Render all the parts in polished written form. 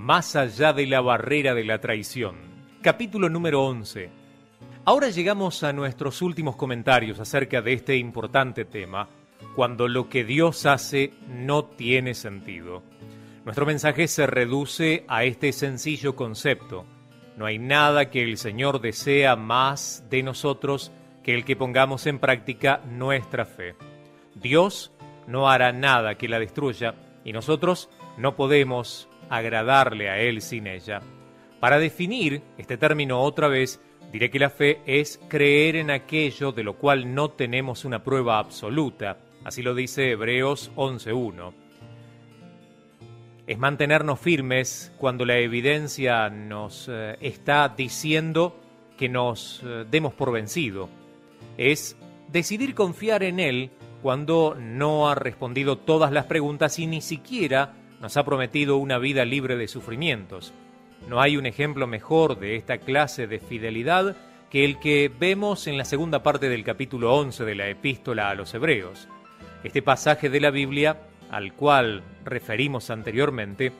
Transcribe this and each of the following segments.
Más allá de la barrera de la traición. Capítulo número 11. Ahora llegamos a nuestros últimos comentarios acerca de este importante tema, cuando lo que Dios hace no tiene sentido. Nuestro mensaje se reduce a este sencillo concepto. No hay nada que el Señor desea más de nosotros que el que pongamos en práctica nuestra fe. Dios no hará nada que la destruya y nosotros no podemos agradarle a Él sin ella. Para definir este término otra vez, diré que la fe es creer en aquello de lo cual no tenemos una prueba absoluta. Así lo dice Hebreos 11:1. Es mantenernos firmes cuando la evidencia nos está diciendo que nos demos por vencido. Es decidir confiar en Él cuando no ha respondido todas las preguntas y ni siquiera nos ha prometido una vida libre de sufrimientos. No hay un ejemplo mejor de esta clase de fidelidad que el que vemos en la segunda parte del capítulo 11 de la Epístola a los Hebreos. Este pasaje de la Biblia, al cual referimos anteriormente,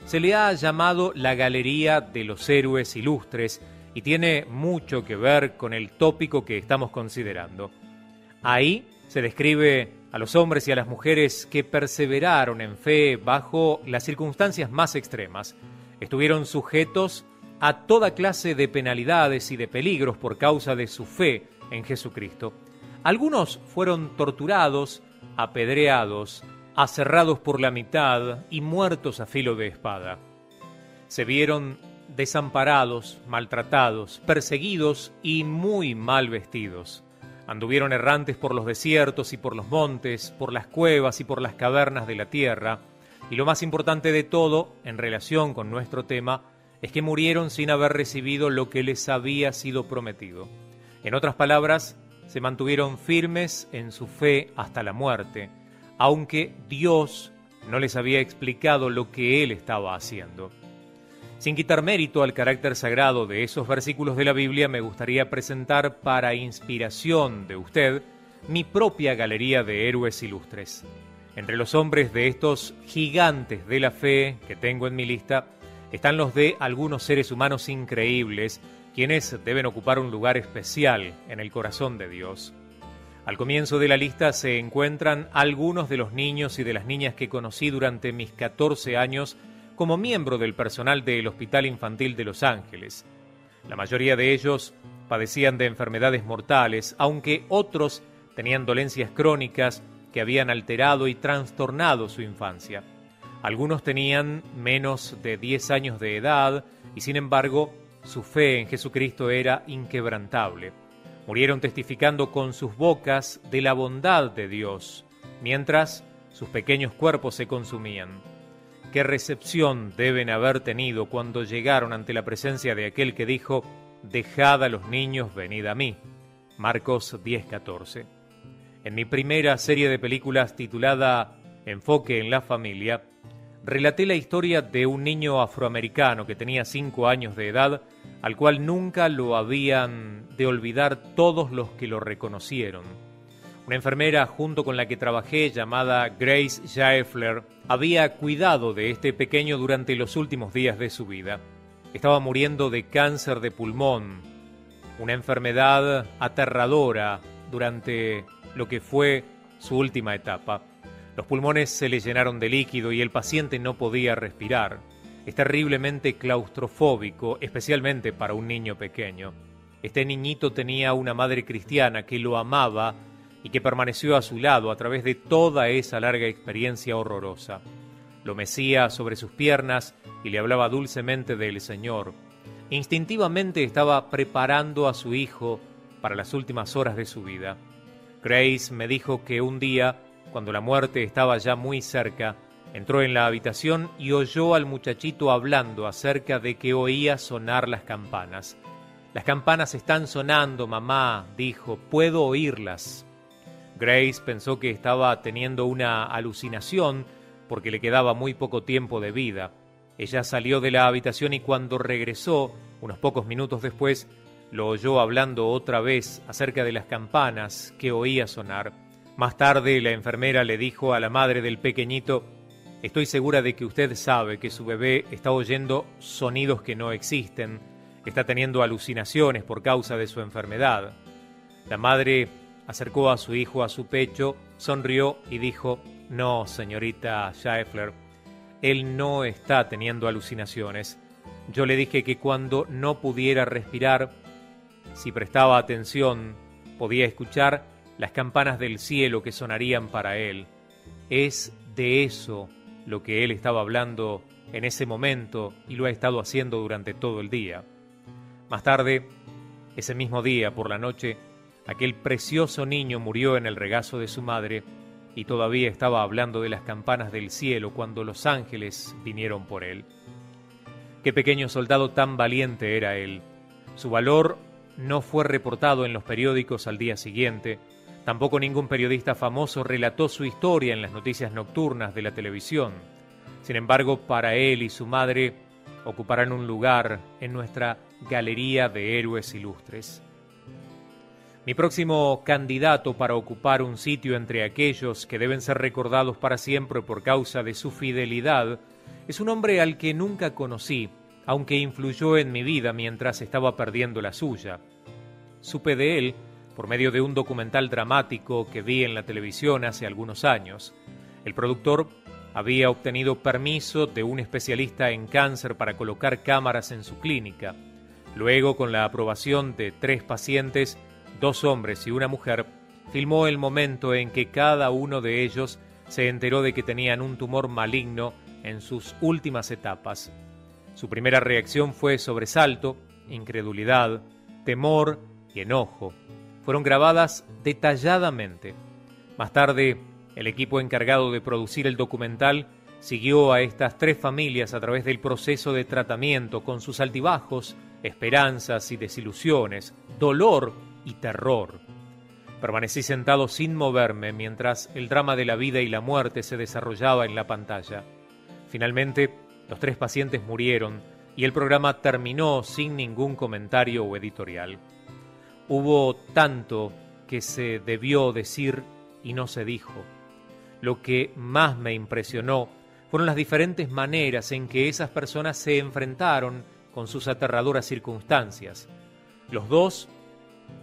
se le ha llamado la Galería de los Héroes Ilustres y tiene mucho que ver con el tópico que estamos considerando. Ahí se describe a los hombres y a las mujeres que perseveraron en fe bajo las circunstancias más extremas. Estuvieron sujetos a toda clase de penalidades y de peligros por causa de su fe en Jesucristo. Algunos fueron torturados, apedreados, aserrados por la mitad y muertos a filo de espada. Se vieron desamparados, maltratados, perseguidos y muy mal vestidos. Anduvieron errantes por los desiertos y por los montes, por las cuevas y por las cavernas de la tierra. Y lo más importante de todo, en relación con nuestro tema, es que murieron sin haber recibido lo que les había sido prometido. En otras palabras, se mantuvieron firmes en su fe hasta la muerte, aunque Dios no les había explicado lo que Él estaba haciendo. Sin quitar mérito al carácter sagrado de esos versículos de la Biblia, me gustaría presentar para inspiración de usted mi propia galería de héroes ilustres. Entre los hombres de estos gigantes de la fe que tengo en mi lista, están los de algunos seres humanos increíbles, quienes deben ocupar un lugar especial en el corazón de Dios. Al comienzo de la lista se encuentran algunos de los niños y de las niñas que conocí durante mis 14 años como miembro del personal del Hospital Infantil de Los Ángeles. La mayoría de ellos padecían de enfermedades mortales, aunque otros tenían dolencias crónicas que habían alterado y trastornado su infancia. Algunos tenían menos de 10 años de edad y, sin embargo, su fe en Jesucristo era inquebrantable. Murieron testificando con sus bocas de la bondad de Dios, mientras sus pequeños cuerpos se consumían. ¿Qué recepción deben haber tenido cuando llegaron ante la presencia de aquel que dijo: «Dejad a los niños, venid a mí»? Marcos 10:14. En mi primera serie de películas titulada Enfoque en la familia, relaté la historia de un niño afroamericano que tenía 5 años de edad, al cual nunca lo habían de olvidar todos los que lo reconocieron. Una enfermera junto con la que trabajé, llamada Grace Jaeffler, había cuidado de este pequeño durante los últimos días de su vida. Estaba muriendo de cáncer de pulmón, una enfermedad aterradora durante lo que fue su última etapa. Los pulmones se le llenaron de líquido y el paciente no podía respirar. Es terriblemente claustrofóbico, especialmente para un niño pequeño. Este niñito tenía una madre cristiana que lo amaba y que permaneció a su lado a través de toda esa larga experiencia horrorosa. Lo mecía sobre sus piernas y le hablaba dulcemente del Señor. Instintivamente estaba preparando a su hijo para las últimas horas de su vida. Grace me dijo que un día, cuando la muerte estaba ya muy cerca, entró en la habitación y oyó al muchachito hablando acerca de que oía sonar las campanas. «Las campanas están sonando, mamá», dijo, «puedo oírlas». Grace pensó que estaba teniendo una alucinación porque le quedaba muy poco tiempo de vida. Ella salió de la habitación y cuando regresó, unos pocos minutos después, lo oyó hablando otra vez acerca de las campanas que oía sonar. Más tarde, la enfermera le dijo a la madre del pequeñito: Estoy segura de que usted sabe que su bebé está oyendo sonidos que no existen, está teniendo alucinaciones por causa de su enfermedad. La madre acercó a su hijo a su pecho, sonrió y dijo: no, señorita Schaeffler, él no está teniendo alucinaciones. Yo le dije que cuando no pudiera respirar, si prestaba atención, podía escuchar las campanas del cielo que sonarían para él. Es de eso lo que él estaba hablando en ese momento y lo ha estado haciendo durante todo el día. Más tarde, ese mismo día, por la noche, aquel precioso niño murió en el regazo de su madre y todavía estaba hablando de las campanas del cielo cuando los ángeles vinieron por él. Qué pequeño soldado tan valiente era él. Su valor no fue reportado en los periódicos al día siguiente. Tampoco ningún periodista famoso relató su historia en las noticias nocturnas de la televisión. Sin embargo, para él y su madre ocuparán un lugar en nuestra galería de héroes ilustres. Mi próximo candidato para ocupar un sitio entre aquellos que deben ser recordados para siempre por causa de su fidelidad es un hombre al que nunca conocí, aunque influyó en mi vida mientras estaba perdiendo la suya. Supe de él por medio de un documental dramático que vi en la televisión hace algunos años. El productor había obtenido permiso de un especialista en cáncer para colocar cámaras en su clínica. Luego, con la aprobación de 3 pacientes, 2 hombres y una mujer, filmó el momento en que cada uno de ellos se enteró de que tenían un tumor maligno en sus últimas etapas. Su primera reacción fue sobresalto, incredulidad, temor y enojo. Fueron grabadas detalladamente. Más tarde, el equipo encargado de producir el documental siguió a estas 3 familias a través del proceso de tratamiento con sus altibajos, esperanzas y desilusiones, dolor y terror. Permanecí sentado sin moverme mientras el drama de la vida y la muerte se desarrollaba en la pantalla. Finalmente, los 3 pacientes murieron y el programa terminó sin ningún comentario o editorial. Hubo tanto que se debió decir y no se dijo. Lo que más me impresionó fueron las diferentes maneras en que esas personas se enfrentaron con sus aterradoras circunstancias. Los 2,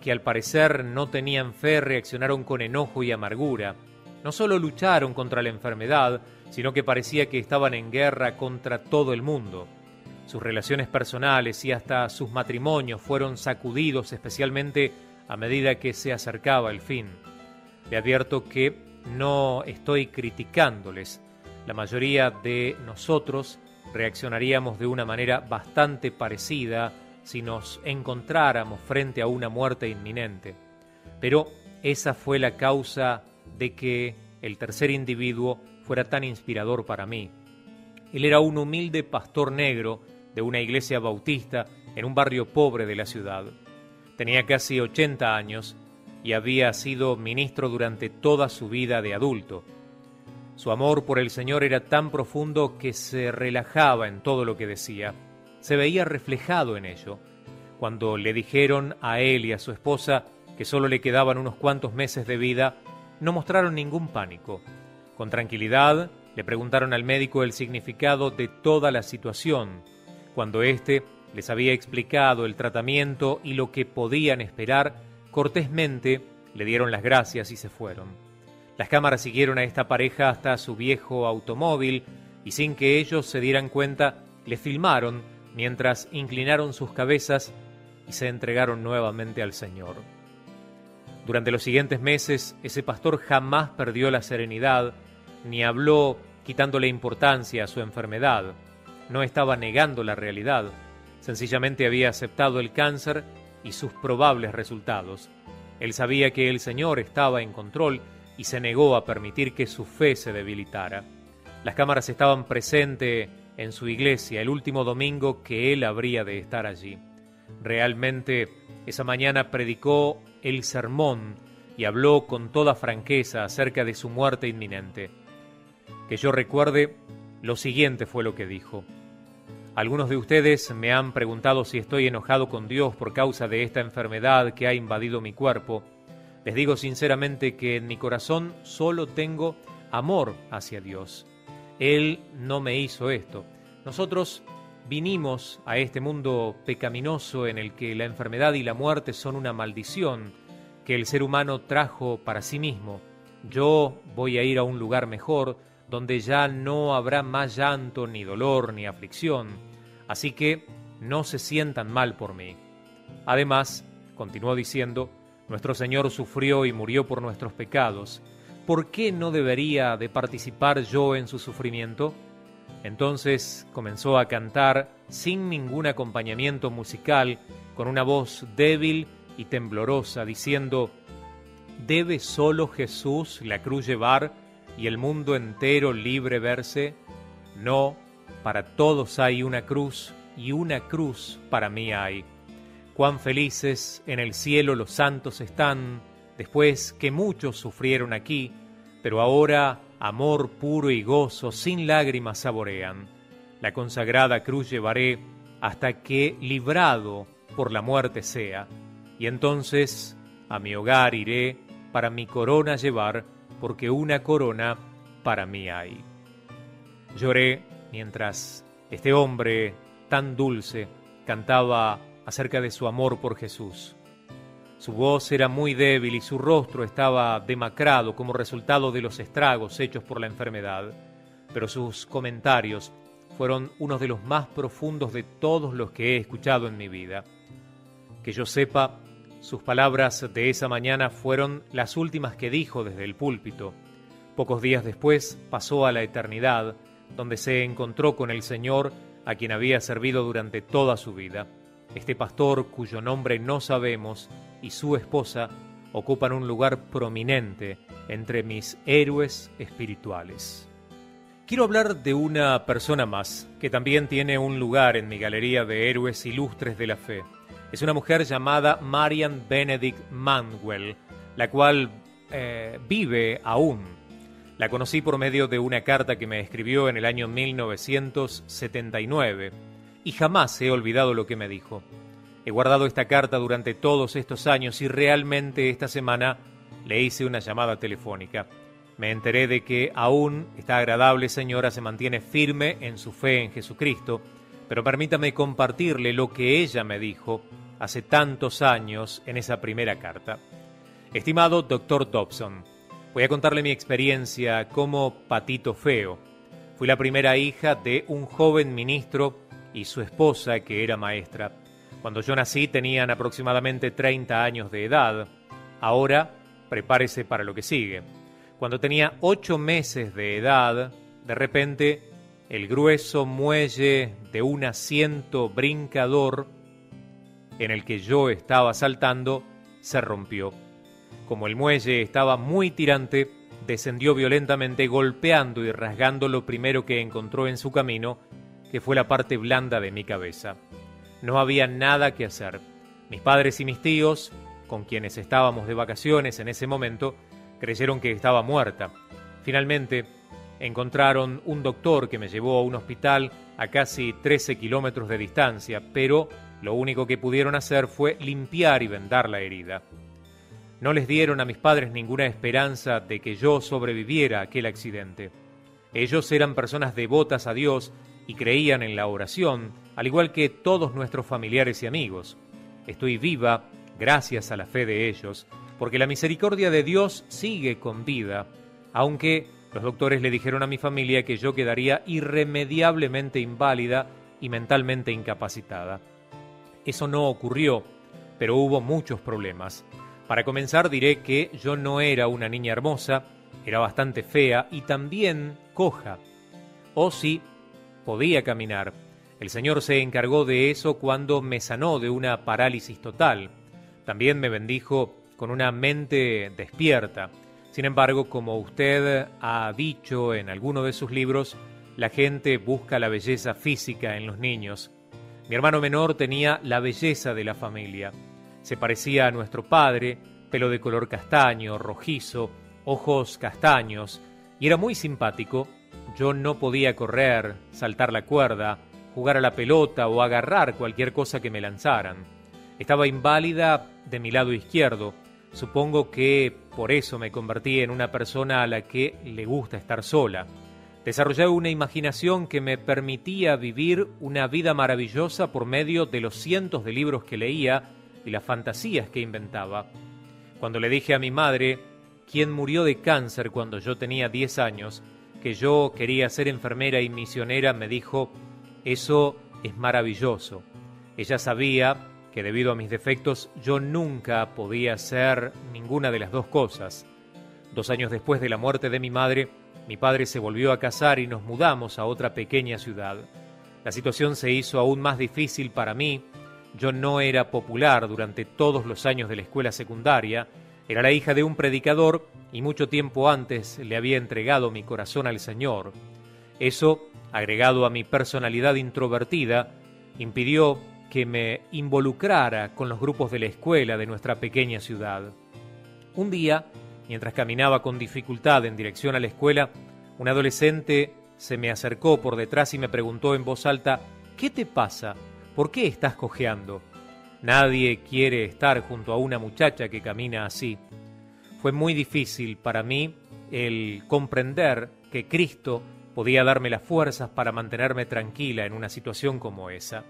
que al parecer no tenían fe, reaccionaron con enojo y amargura. No solo lucharon contra la enfermedad, sino que parecía que estaban en guerra contra todo el mundo. Sus relaciones personales y hasta sus matrimonios fueron sacudidos, especialmente a medida que se acercaba el fin. Le advierto que no estoy criticándoles. La mayoría de nosotros reaccionaríamos de una manera bastante parecida si nos encontráramos frente a una muerte inminente. Pero esa fue la causa de que el tercer individuo fuera tan inspirador para mí. Él era un humilde pastor negro de una iglesia bautista en un barrio pobre de la ciudad. Tenía casi 80 años y había sido ministro durante toda su vida de adulto. Su amor por el Señor era tan profundo que se relajaba en todo lo que decía. Se veía reflejado en ello. Cuando le dijeron a él y a su esposa que solo le quedaban unos cuantos meses de vida, no mostraron ningún pánico. Con tranquilidad le preguntaron al médico el significado de toda la situación. Cuando éste les había explicado el tratamiento y lo que podían esperar, cortésmente le dieron las gracias y se fueron. Las cámaras siguieron a esta pareja hasta su viejo automóvil y sin que ellos se dieran cuenta, le filmaron mientras inclinaron sus cabezas y se entregaron nuevamente al Señor. Durante los siguientes meses, ese pastor jamás perdió la serenidad, ni habló quitándole importancia a su enfermedad. No estaba negando la realidad, sencillamente había aceptado el cáncer y sus probables resultados. Él sabía que el Señor estaba en control y se negó a permitir que su fe se debilitara. Las cámaras estaban presentes en su iglesia el último domingo que él habría de estar allí. Realmente, esa mañana predicó el sermón y habló con toda franqueza acerca de su muerte inminente. Que yo recuerde, lo siguiente fue lo que dijo: algunos de ustedes me han preguntado si estoy enojado con Dios por causa de esta enfermedad que ha invadido mi cuerpo. Les digo sinceramente que en mi corazón solo tengo amor hacia Dios. Él no me hizo esto. Nosotros vinimos a este mundo pecaminoso en el que la enfermedad y la muerte son una maldición que el ser humano trajo para sí mismo. Yo voy a ir a un lugar mejor, donde ya no habrá más llanto, ni dolor, ni aflicción. Así que no se sientan mal por mí. Además, continuó diciendo, nuestro Señor sufrió y murió por nuestros pecados. ¿Por qué no debería de participar yo en su sufrimiento? Entonces comenzó a cantar sin ningún acompañamiento musical, con una voz débil y temblorosa, diciendo, ¿debe solo Jesús la cruz llevar y el mundo entero libre verse? No, para todos hay una cruz, y una cruz para mí hay. Cuán felices en el cielo los santos están, después que muchos sufrieron aquí, pero ahora amor puro y gozo sin lágrimas saborean. La consagrada cruz llevaré hasta que librado por la muerte sea, y entonces a mi hogar iré para mi corona llevar, porque una corona para mí hay. Lloré mientras este hombre tan dulce cantaba acerca de su amor por Jesús. Su voz era muy débil y su rostro estaba demacrado como resultado de los estragos hechos por la enfermedad, pero sus comentarios fueron unos de los más profundos de todos los que he escuchado en mi vida. Que yo sepa, sus palabras de esa mañana fueron las últimas que dijo desde el púlpito. Pocos días después pasó a la eternidad, donde se encontró con el Señor, a quien había servido durante toda su vida. Este pastor, cuyo nombre no sabemos, y su esposa ocupan un lugar prominente entre mis héroes espirituales. Quiero hablar de una persona más, que también tiene un lugar en mi galería de héroes ilustres de la fe. Es una mujer llamada Marian Benedict Manuel, la cual vive aún. La conocí por medio de una carta que me escribió en el año 1979 y jamás he olvidado lo que me dijo. He guardado esta carta durante todos estos años y realmente esta semana le hice una llamada telefónica. Me enteré de que aún esta agradable señora se mantiene firme en su fe en Jesucristo, pero permítame compartirle lo que ella me dijo hace tantos años en esa primera carta. Estimado Dr. Dobson, voy a contarle mi experiencia como patito feo. Fui la primera hija de un joven ministro y su esposa, que era maestra. Cuando yo nací tenían aproximadamente 30 años de edad. Ahora, prepárese para lo que sigue. Cuando tenía 8 meses de edad, de repente, el grueso muelle de un asiento brincador en el que yo estaba saltando se rompió. Como el muelle estaba muy tirante, descendió violentamente, golpeando y rasgando lo primero que encontró en su camino, que fue la parte blanda de mi cabeza. No había nada que hacer. Mis padres y mis tíos, con quienes estábamos de vacaciones en ese momento, creyeron que estaba muerta. Finalmente, encontraron un doctor que me llevó a un hospital a casi 13 kilómetros de distancia, pero lo único que pudieron hacer fue limpiar y vendar la herida. No les dieron a mis padres ninguna esperanza de que yo sobreviviera a aquel accidente. Ellos eran personas devotas a Dios y creían en la oración, al igual que todos nuestros familiares y amigos. Estoy viva gracias a la fe de ellos, porque la misericordia de Dios sigue con vida, aunque los doctores le dijeron a mi familia que yo quedaría irremediablemente inválida y mentalmente incapacitada. Eso no ocurrió, pero hubo muchos problemas. Para comenzar diré que yo no era una niña hermosa, era bastante fea y también coja. O sí, podía caminar. El Señor se encargó de eso cuando me sanó de una parálisis total. También me bendijo con una mente despierta. Sin embargo, como usted ha dicho en alguno de sus libros, la gente busca la belleza física en los niños. Mi hermano menor tenía la belleza de la familia. Se parecía a nuestro padre, pelo de color castaño, rojizo, ojos castaños, y era muy simpático. Yo no podía correr, saltar la cuerda, jugar a la pelota o agarrar cualquier cosa que me lanzaran. Estaba inválida de mi lado izquierdo. Supongo que por eso me convertí en una persona a la que le gusta estar sola. Desarrollé una imaginación que me permitía vivir una vida maravillosa por medio de los cientos de libros que leía y las fantasías que inventaba. Cuando le dije a mi madre, quien murió de cáncer cuando yo tenía 10 años, que yo quería ser enfermera y misionera, me dijo, eso es maravilloso. Ella sabía que debido a mis defectos yo nunca podía ser ninguna de las dos cosas. 2 años después de la muerte de mi madre, mi padre se volvió a casar y nos mudamos a otra pequeña ciudad. La situación se hizo aún más difícil para mí. Yo no era popular durante todos los años de la escuela secundaria. Era la hija de un predicador y mucho tiempo antes le había entregado mi corazón al Señor. Eso, agregado a mi personalidad introvertida, impidió que me involucrara con los grupos de la escuela de nuestra pequeña ciudad. Un día, mientras caminaba con dificultad en dirección a la escuela, un adolescente se me acercó por detrás y me preguntó en voz alta, ¿qué te pasa? ¿Por qué estás cojeando? Nadie quiere estar junto a una muchacha que camina así. Fue muy difícil para mí el comprender que Cristo podía darme las fuerzas para mantenerme tranquila en una situación como esa.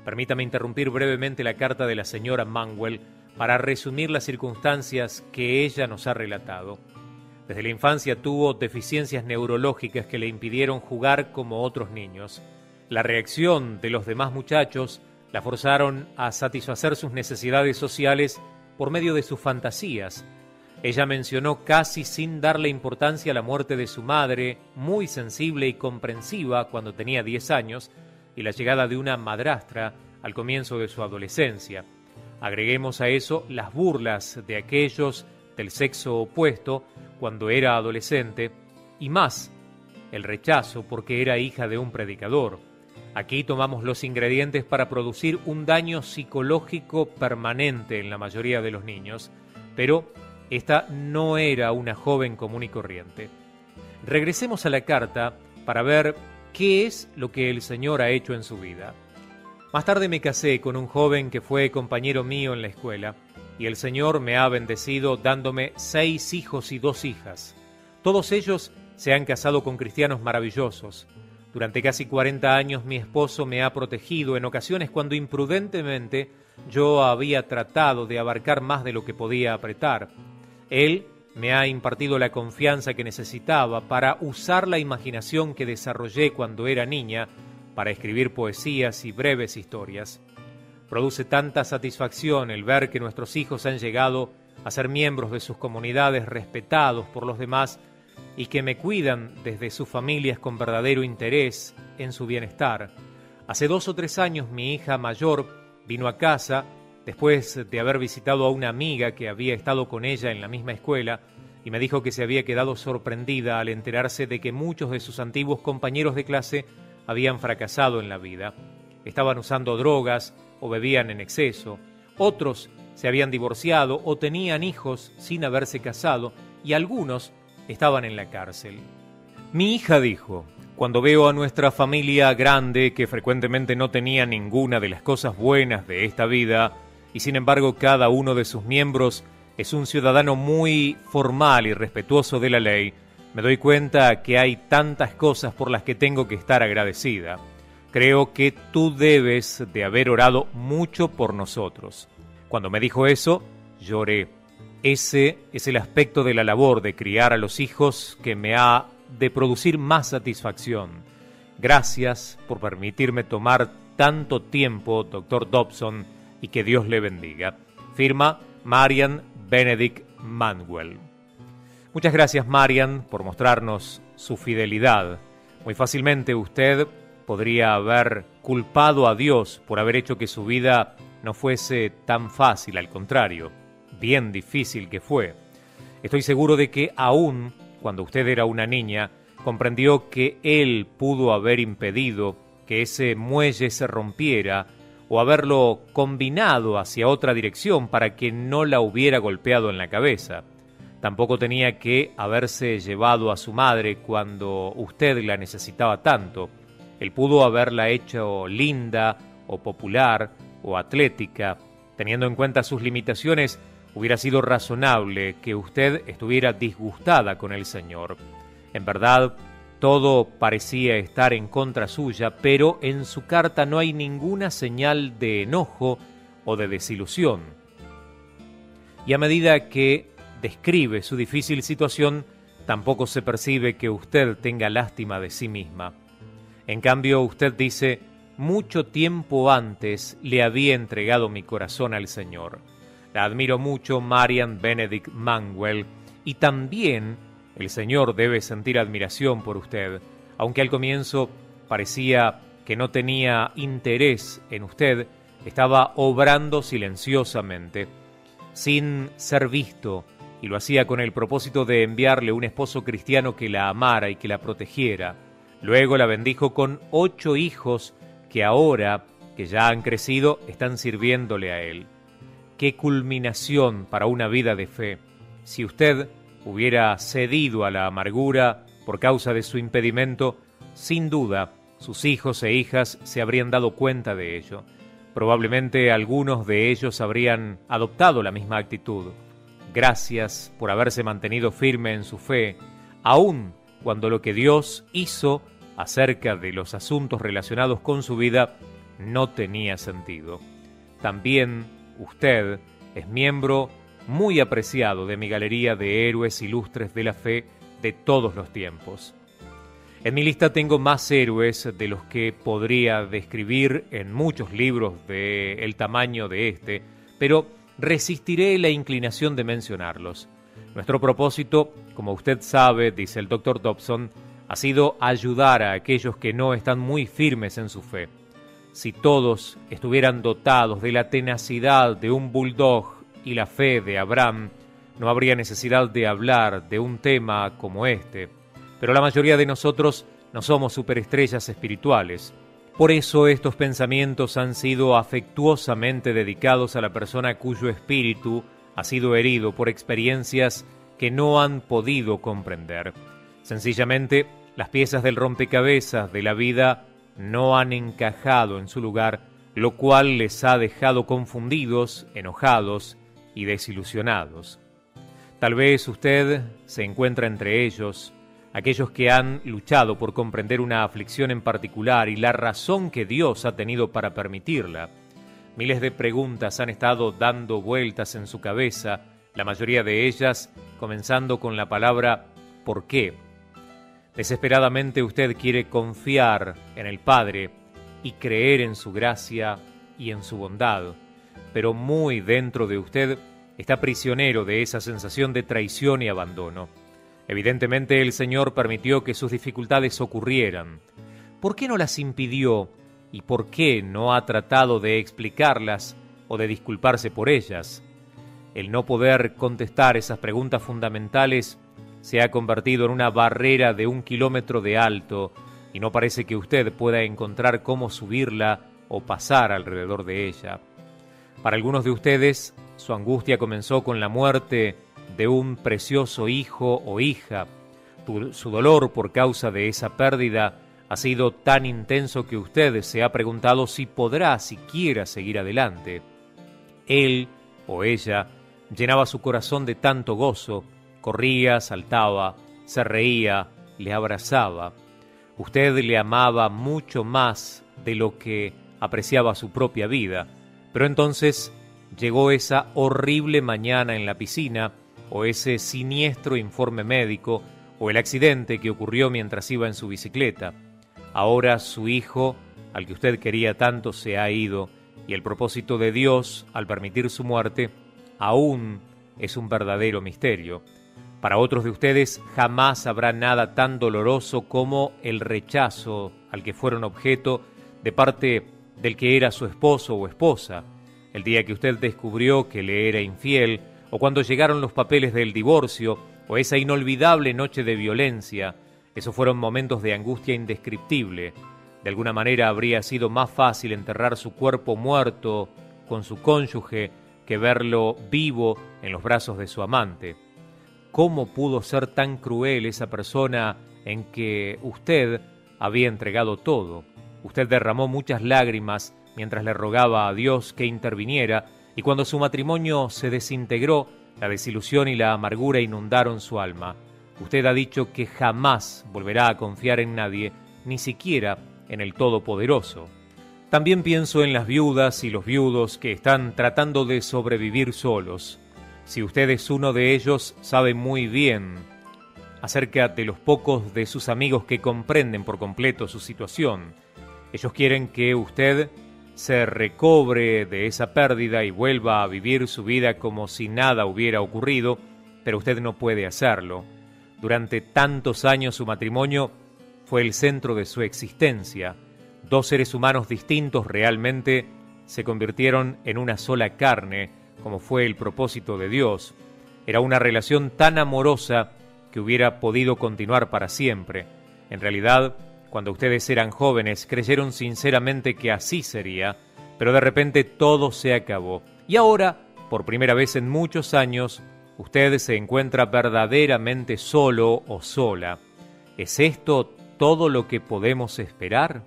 Permítame interrumpir brevemente la carta de la señora Manuel para resumir las circunstancias que ella nos ha relatado. Desde la infancia tuvo deficiencias neurológicas que le impidieron jugar como otros niños. La reacción de los demás muchachos la forzaron a satisfacer sus necesidades sociales por medio de sus fantasías. Ella mencionó casi sin darle importancia a la muerte de su madre, muy sensible y comprensiva cuando tenía 10 años, y la llegada de una madrastra al comienzo de su adolescencia. Agreguemos a eso las burlas de aquellos del sexo opuesto cuando era adolescente, y más, el rechazo porque era hija de un predicador. Aquí tomamos los ingredientes para producir un daño psicológico permanente en la mayoría de los niños, pero esta no era una joven común y corriente. Regresemos a la carta para ver qué es lo que el Señor ha hecho en su vida. Más tarde me casé con un joven que fue compañero mío en la escuela, y el Señor me ha bendecido dándome 6 hijos y 2 hijas. Todos ellos se han casado con cristianos maravillosos. Durante casi 40 años mi esposo me ha protegido en ocasiones cuando imprudentemente yo había tratado de abarcar más de lo que podía apretar. Él me ha impartido la confianza que necesitaba para usar la imaginación que desarrollé cuando era niña para escribir poesías y breves historias. Produce tanta satisfacción el ver que nuestros hijos han llegado a ser miembros de sus comunidades respetados por los demás y que me cuidan desde sus familias con verdadero interés en su bienestar. Hace 2 o 3 años mi hija mayor vino a casa después de haber visitado a una amiga que había estado con ella en la misma escuela y me dijo que se había quedado sorprendida al enterarse de que muchos de sus antiguos compañeros de clase habían fracasado en la vida. Estaban usando drogas o bebían en exceso. Otros se habían divorciado o tenían hijos sin haberse casado y algunos estaban en la cárcel. Mi hija dijo, cuando veo a nuestra familia grande que frecuentemente no tenía ninguna de las cosas buenas de esta vida y sin embargo cada uno de sus miembros es un ciudadano muy formal y respetuoso de la ley, me doy cuenta que hay tantas cosas por las que tengo que estar agradecida. Creo que tú debes de haber orado mucho por nosotros. Cuando me dijo eso, lloré. Ese es el aspecto de la labor de criar a los hijos que me ha de producir más satisfacción. Gracias por permitirme tomar tanto tiempo, Dr. Dobson, y que Dios le bendiga. Firma Marian Benedict Manuel. Muchas gracias, Marian, por mostrarnos su fidelidad. Muy fácilmente usted podría haber culpado a Dios por haber hecho que su vida no fuese tan fácil, al contrario, bien difícil que fue. Estoy seguro de que aún cuando usted era una niña, comprendió que Él pudo haber impedido que ese muelle se rompiera o haberlo combinado hacia otra dirección para que no la hubiera golpeado en la cabeza. Tampoco tenía que haberse llevado a su madre cuando usted la necesitaba tanto. Él pudo haberla hecho linda o popular o atlética. Teniendo en cuenta sus limitaciones, hubiera sido razonable que usted estuviera disgustada con el Señor. En verdad, todo parecía estar en contra suya, pero en su carta no hay ninguna señal de enojo o de desilusión. Y a medida que describe su difícil situación, tampoco se percibe que usted tenga lástima de sí misma. En cambio, usted dice: mucho tiempo antes le había entregado mi corazón al Señor. La admiro mucho, Marian Benedict Manwell, y también el Señor debe sentir admiración por usted, aunque al comienzo parecía que no tenía interés en usted, estaba obrando silenciosamente, sin ser visto, y lo hacía con el propósito de enviarle un esposo cristiano que la amara y que la protegiera. Luego la bendijo con 8 hijos que ahora, que ya han crecido, están sirviéndole a él. ¡Qué culminación para una vida de fe! Si usted hubiera cedido a la amargura por causa de su impedimento, sin duda sus hijos e hijas se habrían dado cuenta de ello. Probablemente algunos de ellos habrían adoptado la misma actitud. Gracias por haberse mantenido firme en su fe, aun cuando lo que Dios hizo acerca de los asuntos relacionados con su vida no tenía sentido. También usted es miembro muy apreciado de mi galería de héroes ilustres de la fe de todos los tiempos. En mi lista tengo más héroes de los que podría describir en muchos libros del tamaño de este, pero resistiré la inclinación de mencionarlos. Nuestro propósito, como usted sabe, dice el Dr. Dobson, ha sido ayudar a aquellos que no están muy firmes en su fe. Si todos estuvieran dotados de la tenacidad de un bulldog y la fe de Abraham, no habría necesidad de hablar de un tema como este. Pero la mayoría de nosotros no somos superestrellas espirituales. Por eso estos pensamientos han sido afectuosamente dedicados a la persona cuyo espíritu ha sido herido por experiencias que no han podido comprender. Sencillamente, las piezas del rompecabezas de la vida no han encajado en su lugar, lo cual les ha dejado confundidos, enojados y desilusionados. Tal vez usted se encuentra entre ellos, aquellos que han luchado por comprender una aflicción en particular y la razón que Dios ha tenido para permitirla. Miles de preguntas han estado dando vueltas en su cabeza, la mayoría de ellas comenzando con la palabra ¿por qué? Desesperadamente usted quiere confiar en el Padre y creer en su gracia y en su bondad, pero muy dentro de usted está prisionero de esa sensación de traición y abandono. Evidentemente el Señor permitió que sus dificultades ocurrieran. ¿Por qué no las impidió y por qué no ha tratado de explicarlas o de disculparse por ellas? El no poder contestar esas preguntas fundamentales se ha convertido en una barrera de 1 kilómetro de alto y no parece que usted pueda encontrar cómo subirla o pasar alrededor de ella. Para algunos de ustedes, su angustia comenzó con la muerte de un precioso hijo o hija. Su dolor por causa de esa pérdida ha sido tan intenso que usted se ha preguntado si podrá siquiera seguir adelante. Él o ella llenaba su corazón de tanto gozo, corría, saltaba, se reía, le abrazaba. Usted le amaba mucho más de lo que apreciaba su propia vida, pero entonces llegó esa horrible mañana en la piscina, o ese siniestro informe médico, o el accidente que ocurrió mientras iba en su bicicleta. Ahora su hijo, al que usted quería tanto, se ha ido, y el propósito de Dios, al permitir su muerte, aún es un verdadero misterio. Para otros de ustedes jamás habrá nada tan doloroso como el rechazo al que fueron objeto de parte del que era su esposo o esposa. El día que usted descubrió que le era infiel, o cuando llegaron los papeles del divorcio, o esa inolvidable noche de violencia, esos fueron momentos de angustia indescriptible. De alguna manera habría sido más fácil enterrar su cuerpo muerto con su cónyuge que verlo vivo en los brazos de su amante. ¿Cómo pudo ser tan cruel esa persona en que usted había entregado todo? Usted derramó muchas lágrimas mientras le rogaba a Dios que interviniera, y cuando su matrimonio se desintegró, la desilusión y la amargura inundaron su alma. Usted ha dicho que jamás volverá a confiar en nadie, ni siquiera en el Todopoderoso. También pienso en las viudas y los viudos que están tratando de sobrevivir solos. Si usted es uno de ellos, sabe muy bien acerca de los pocos de sus amigos que comprenden por completo su situación. Ellos quieren que usted se recobre de esa pérdida y vuelva a vivir su vida como si nada hubiera ocurrido, pero usted no puede hacerlo. Durante tantos años su matrimonio fue el centro de su existencia. Dos seres humanos distintos realmente se convirtieron en una sola carne, como fue el propósito de Dios. Era una relación tan amorosa que hubiera podido continuar para siempre. En realidad, cuando ustedes eran jóvenes, creyeron sinceramente que así sería, pero de repente todo se acabó. Y ahora, por primera vez en muchos años, usted se encuentra verdaderamente solo o sola. ¿Es esto todo lo que podemos esperar?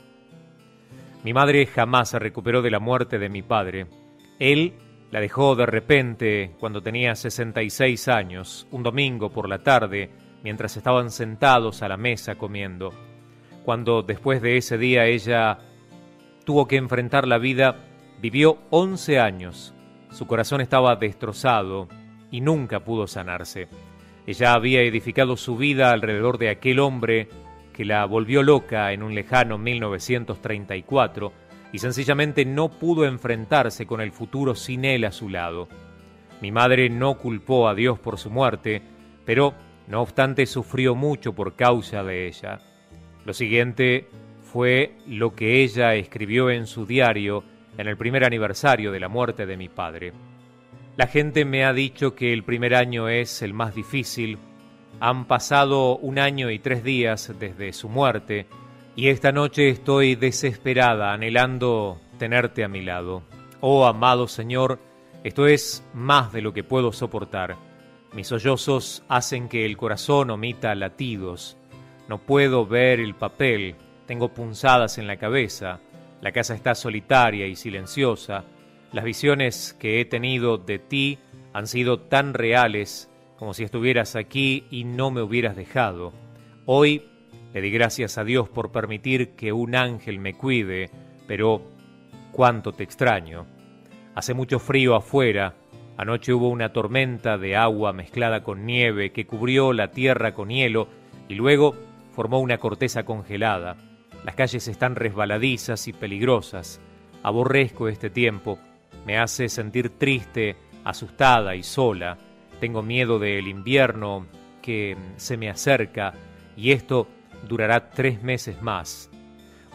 Mi madre jamás se recuperó de la muerte de mi padre. Él la dejó de repente cuando tenía 66 años, un domingo por la tarde, mientras estaban sentados a la mesa comiendo. Cuando después de ese día ella tuvo que enfrentar la vida, vivió 11 años. Su corazón estaba destrozado y nunca pudo sanarse. Ella había edificado su vida alrededor de aquel hombre que la volvió loca en un lejano 1934 y sencillamente no pudo enfrentarse con el futuro sin él a su lado. Mi madre no culpó a Dios por su muerte, pero no obstante sufrió mucho por causa de ella. Lo siguiente fue lo que ella escribió en su diario en el primer aniversario de la muerte de mi padre. La gente me ha dicho que el primer año es el más difícil. Han pasado 1 año y 3 días desde su muerte y esta noche estoy desesperada, anhelando tenerte a mi lado. Oh, amado Señor, esto es más de lo que puedo soportar. Mis sollozos hacen que el corazón omita latidos. No puedo ver el papel, tengo punzadas en la cabeza. La casa está solitaria y silenciosa. Las visiones que he tenido de ti han sido tan reales como si estuvieras aquí y no me hubieras dejado. Hoy le di gracias a Dios por permitir que un ángel me cuide, pero cuánto te extraño. Hace mucho frío afuera. Anoche hubo una tormenta de agua mezclada con nieve que cubrió la tierra con hielo y luego formó una corteza congelada. Las calles están resbaladizas y peligrosas. Aborrezco este tiempo. Me hace sentir triste, asustada y sola. Tengo miedo del invierno que se me acerca y esto durará 3 meses más.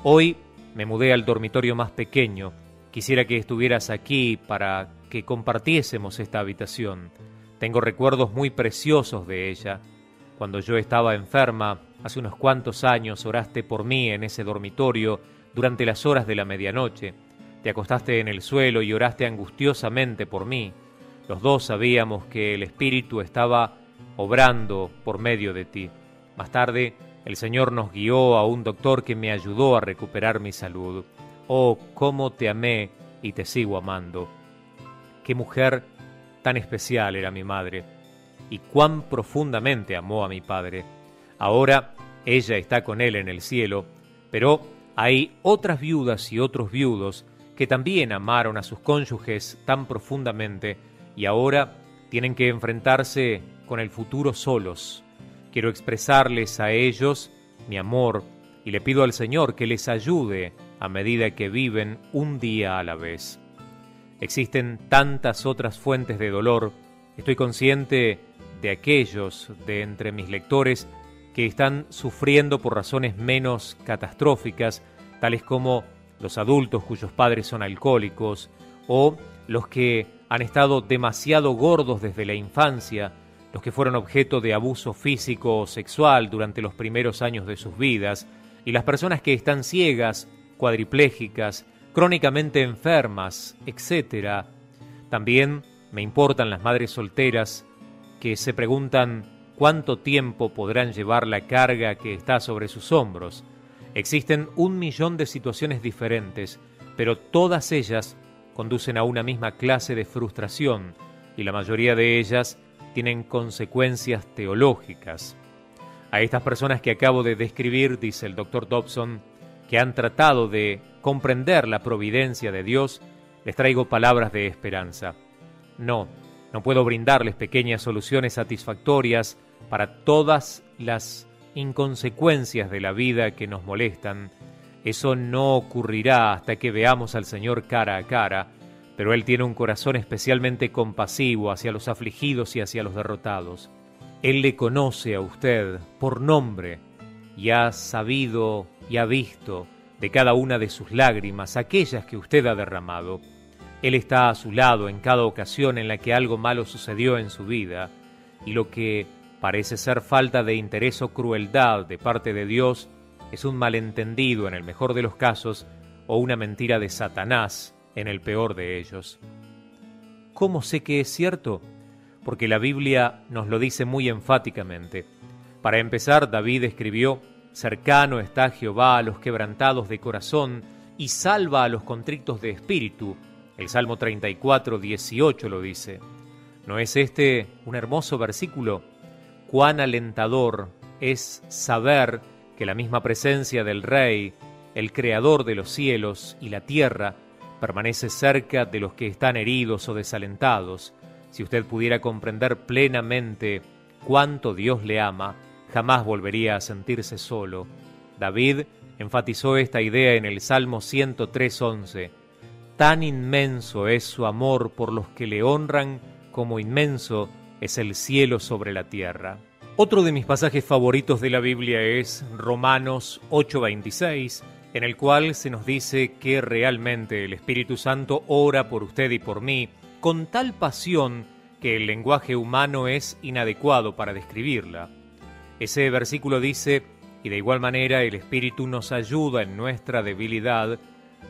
Hoy me mudé al dormitorio más pequeño. Quisiera que estuvieras aquí para que compartiésemos esta habitación. Tengo recuerdos muy preciosos de ella. Cuando yo estaba enferma, hace unos cuantos años, oraste por mí en ese dormitorio durante las horas de la medianoche. Te acostaste en el suelo y oraste angustiosamente por mí. Los dos sabíamos que el Espíritu estaba obrando por medio de ti. Más tarde, el Señor nos guió a un doctor que me ayudó a recuperar mi salud. Oh, cómo te amé y te sigo amando. Qué mujer tan especial era mi madre, y cuán profundamente amó a mi padre. Ahora ella está con él en el cielo, pero hay otras viudas y otros viudos que también amaron a sus cónyuges tan profundamente y ahora tienen que enfrentarse con el futuro solos. Quiero expresarles a ellos mi amor y le pido al Señor que les ayude a medida que viven un día a la vez. Existen tantas otras fuentes de dolor. Estoy consciente de aquellos de entre mis lectores que están sufriendo por razones menos catastróficas, tales como los adultos cuyos padres son alcohólicos o los que han estado demasiado gordos desde la infancia, los que fueron objeto de abuso físico o sexual durante los primeros años de sus vidas, y las personas que están ciegas, cuadriplégicas, crónicamente enfermas, etc. También me importan las madres solteras que se preguntan cuánto tiempo podrán llevar la carga que está sobre sus hombros. Existen 1 millón de situaciones diferentes, pero todas ellas conducen a una misma clase de frustración y la mayoría de ellas tienen consecuencias teológicas. A estas personas que acabo de describir, dice el Dr. Dobson, que han tratado de comprender la providencia de Dios, les traigo palabras de esperanza. No puedo brindarles pequeñas soluciones satisfactorias para todas las inconsecuencias de la vida que nos molestan. Eso no ocurrirá hasta que veamos al Señor cara a cara, pero Él tiene un corazón especialmente compasivo hacia los afligidos y hacia los derrotados. Él le conoce a usted por nombre y ha sabido y ha visto de cada una de sus lágrimas, aquellas que usted ha derramado. Él está a su lado en cada ocasión en la que algo malo sucedió en su vida, y lo que parece ser falta de interés o crueldad de parte de Dios es un malentendido en el mejor de los casos o una mentira de Satanás en el peor de ellos. ¿Cómo sé que es cierto? Porque la Biblia nos lo dice muy enfáticamente. Para empezar, David escribió: «Cercano está Jehová a los quebrantados de corazón y salva a los contritos de espíritu». El Salmo 34, 18 lo dice. ¿No es este un hermoso versículo? Cuán alentador es saber que la misma presencia del Rey, el Creador de los cielos y la tierra, permanece cerca de los que están heridos o desalentados. Si usted pudiera comprender plenamente cuánto Dios le ama, jamás volvería a sentirse solo. David enfatizó esta idea en el Salmo 103:11. Tan inmenso es su amor por los que le honran, como inmenso es el cielo sobre la tierra. Otro de mis pasajes favoritos de la Biblia es Romanos 8:26, en el cual se nos dice que realmente el Espíritu Santo ora por usted y por mí con tal pasión que el lenguaje humano es inadecuado para describirla. Ese versículo dice: y de igual manera el Espíritu nos ayuda en nuestra debilidad,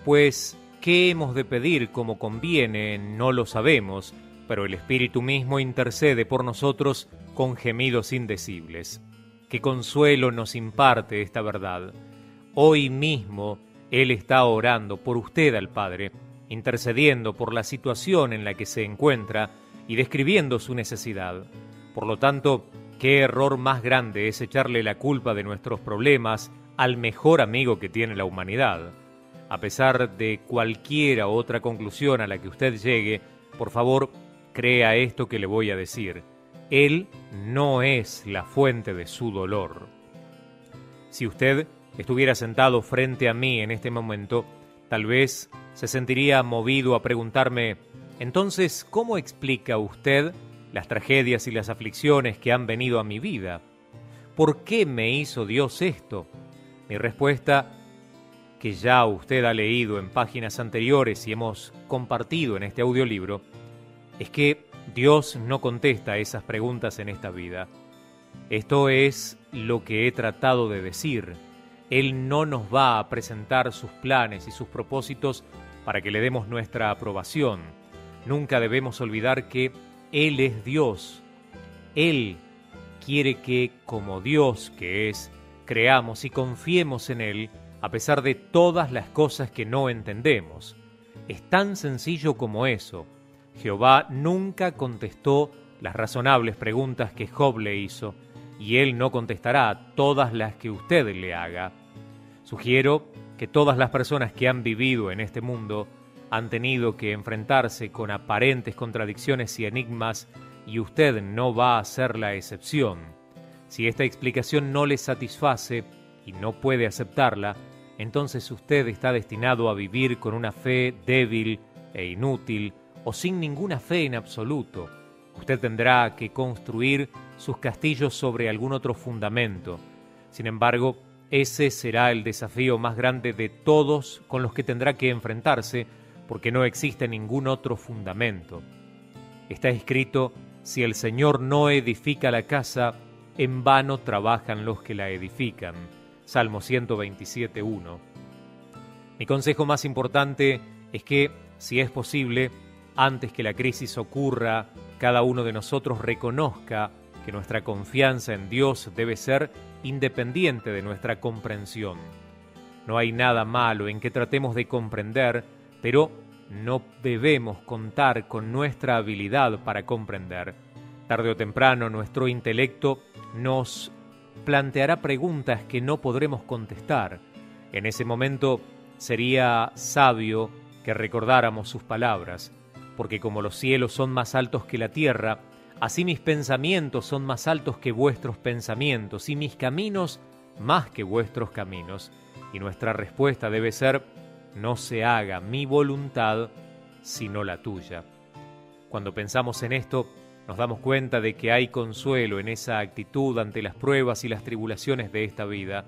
pues ¿qué hemos de pedir como conviene? No lo sabemos, pero el Espíritu mismo intercede por nosotros con gemidos indecibles. Qué consuelo nos imparte esta verdad. Hoy mismo Él está orando por usted al Padre, intercediendo por la situación en la que se encuentra y describiendo su necesidad. Por lo tanto, qué error más grande es echarle la culpa de nuestros problemas al mejor amigo que tiene la humanidad. A pesar de cualquiera otra conclusión a la que usted llegue, por favor, crea esto que le voy a decir. Él no es la fuente de su dolor. Si usted estuviera sentado frente a mí en este momento, tal vez se sentiría movido a preguntarme: entonces, ¿cómo explica usted las tragedias y las aflicciones que han venido a mi vida? ¿Por qué me hizo Dios esto? Mi respuesta, que ya usted ha leído en páginas anteriores y hemos compartido en este audiolibro, es que Dios no contesta esas preguntas en esta vida. Esto es lo que he tratado de decir. Él no nos va a presentar sus planes y sus propósitos para que le demos nuestra aprobación. Nunca debemos olvidar que Él es Dios. Él quiere que, como Dios que es, creamos y confiemos en Él a pesar de todas las cosas que no entendemos. Es tan sencillo como eso. Jehová nunca contestó las razonables preguntas que Job le hizo, y Él no contestará todas las que usted le haga. Sugiero que todas las personas que han vivido en este mundo han tenido que enfrentarse con aparentes contradicciones y enigmas, y usted no va a ser la excepción. Si esta explicación no le satisface y no puede aceptarla, entonces usted está destinado a vivir con una fe débil e inútil o sin ninguna fe en absoluto. Usted tendrá que construir sus castillos sobre algún otro fundamento. Sin embargo, ese será el desafío más grande de todos con los que tendrá que enfrentarse, porque no existe ningún otro fundamento. Está escrito: si el Señor no edifica la casa, en vano trabajan los que la edifican. Salmo 127:1. Mi consejo más importante es que, si es posible, antes que la crisis ocurra, cada uno de nosotros reconozca que nuestra confianza en Dios debe ser independiente de nuestra comprensión. No hay nada malo en que tratemos de comprender, pero no debemos contar con nuestra habilidad para comprender. Tarde o temprano nuestro intelecto nos planteará preguntas que no podremos contestar. En ese momento sería sabio que recordáramos sus palabras, porque como los cielos son más altos que la tierra, así mis pensamientos son más altos que vuestros pensamientos, y mis caminos más que vuestros caminos. Y nuestra respuesta debe ser: no se haga mi voluntad, sino la tuya. Cuando pensamos en esto, nos damos cuenta de que hay consuelo en esa actitud ante las pruebas y las tribulaciones de esta vida.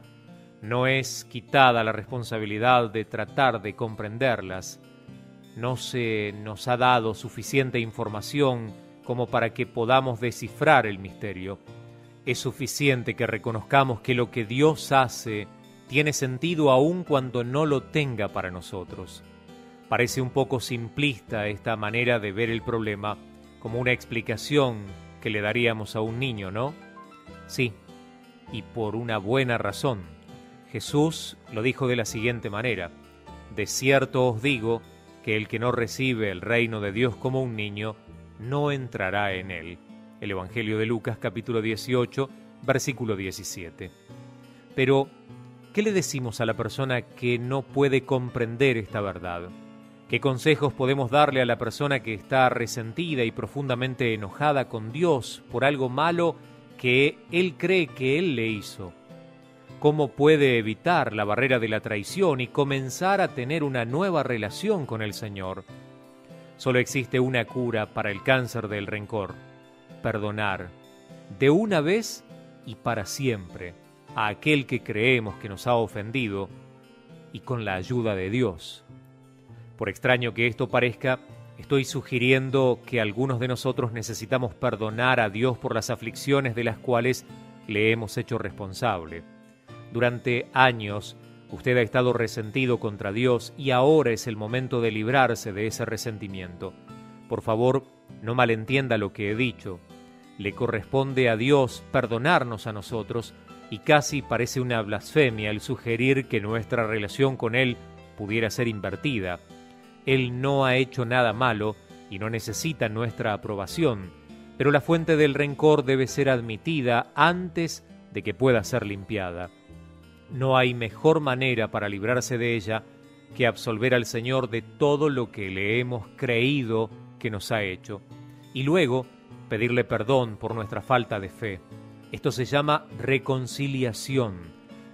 No es quitada la responsabilidad de tratar de comprenderlas. No se nos ha dado suficiente información como para que podamos descifrar el misterio. Es suficiente que reconozcamos que lo que Dios hace tiene sentido aun cuando no lo tenga para nosotros. Parece un poco simplista esta manera de ver el problema, como una explicación que le daríamos a un niño, ¿no? Sí, y por una buena razón. Jesús lo dijo de la siguiente manera: de cierto os digo que el que no recibe el reino de Dios como un niño, no entrará en él. El Evangelio de Lucas, capítulo 18, versículo 17. Pero, ¿qué le decimos a la persona que no puede comprender esta verdad? ¿Qué consejos podemos darle a la persona que está resentida y profundamente enojada con Dios por algo malo que él cree que él le hizo? ¿Cómo puede evitar la barrera de la traición y comenzar a tener una nueva relación con el Señor? Solo existe una cura para el cáncer del rencor: perdonar, de una vez y para siempre, a aquel que creemos que nos ha ofendido, y con la ayuda de Dios. Por extraño que esto parezca, estoy sugiriendo que algunos de nosotros necesitamos perdonar a Dios por las aflicciones de las cuales le hemos hecho responsable. Durante años, usted ha estado resentido contra Dios y ahora es el momento de librarse de ese resentimiento. Por favor, no malentienda lo que he dicho. Le corresponde a Dios perdonarnos a nosotros y casi parece una blasfemia el sugerir que nuestra relación con Él pudiera ser invertida. Él no ha hecho nada malo y no necesita nuestra aprobación, pero la fuente del rencor debe ser admitida antes de que pueda ser limpiada. No hay mejor manera para librarse de ella que absolver al Señor de todo lo que le hemos creído que nos ha hecho, y luego pedirle perdón por nuestra falta de fe. Esto se llama reconciliación,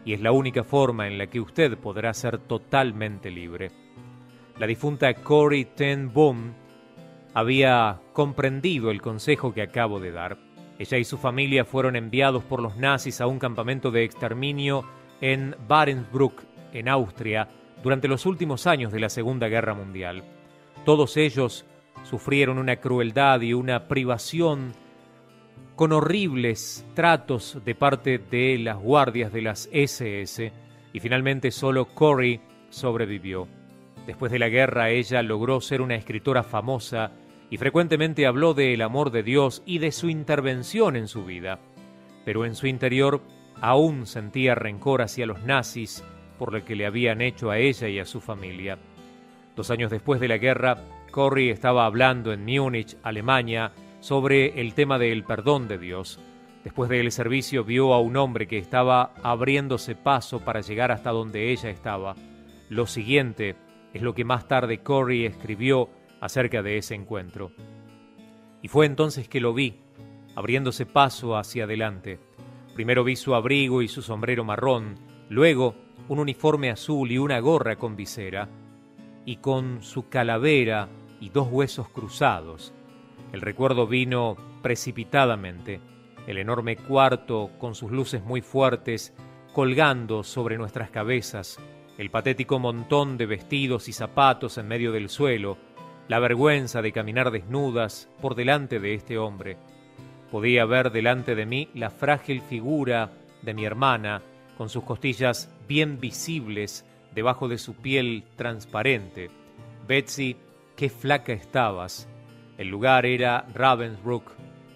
y es la única forma en la que usted podrá ser totalmente libre. La difunta Corrie ten Boom había comprendido el consejo que acabo de dar. Ella y su familia fueron enviados por los nazis a un campamento de exterminio en Barentsbruck, en Austria, durante los últimos años de la Segunda Guerra Mundial. Todos ellos sufrieron una crueldad y una privación con horribles tratos de parte de las guardias de las SS, y finalmente solo Corrie sobrevivió. Después de la guerra, ella logró ser una escritora famosa y frecuentemente habló del amor de Dios y de su intervención en su vida. Pero en su interior aún sentía rencor hacia los nazis por lo que le habían hecho a ella y a su familia. 2 años después de la guerra, Corrie estaba hablando en Múnich, Alemania, sobre el tema del perdón de Dios. Después del servicio vio a un hombre que estaba abriéndose paso para llegar hasta donde ella estaba. Lo siguiente es lo que más tarde Corrie escribió acerca de ese encuentro. Y fue entonces que lo vi, abriéndose paso hacia adelante. Primero vi su abrigo y su sombrero marrón, luego un uniforme azul y una gorra con visera, y con su calavera y 2 huesos cruzados. El recuerdo vino precipitadamente. El enorme cuarto, con sus luces muy fuertes, colgando sobre nuestras cabezas, el patético montón de vestidos y zapatos en medio del suelo, la vergüenza de caminar desnudas por delante de este hombre. Podía ver delante de mí la frágil figura de mi hermana, con sus costillas bien visibles debajo de su piel transparente. Betsy, qué flaca estabas. El lugar era Ravensbrück,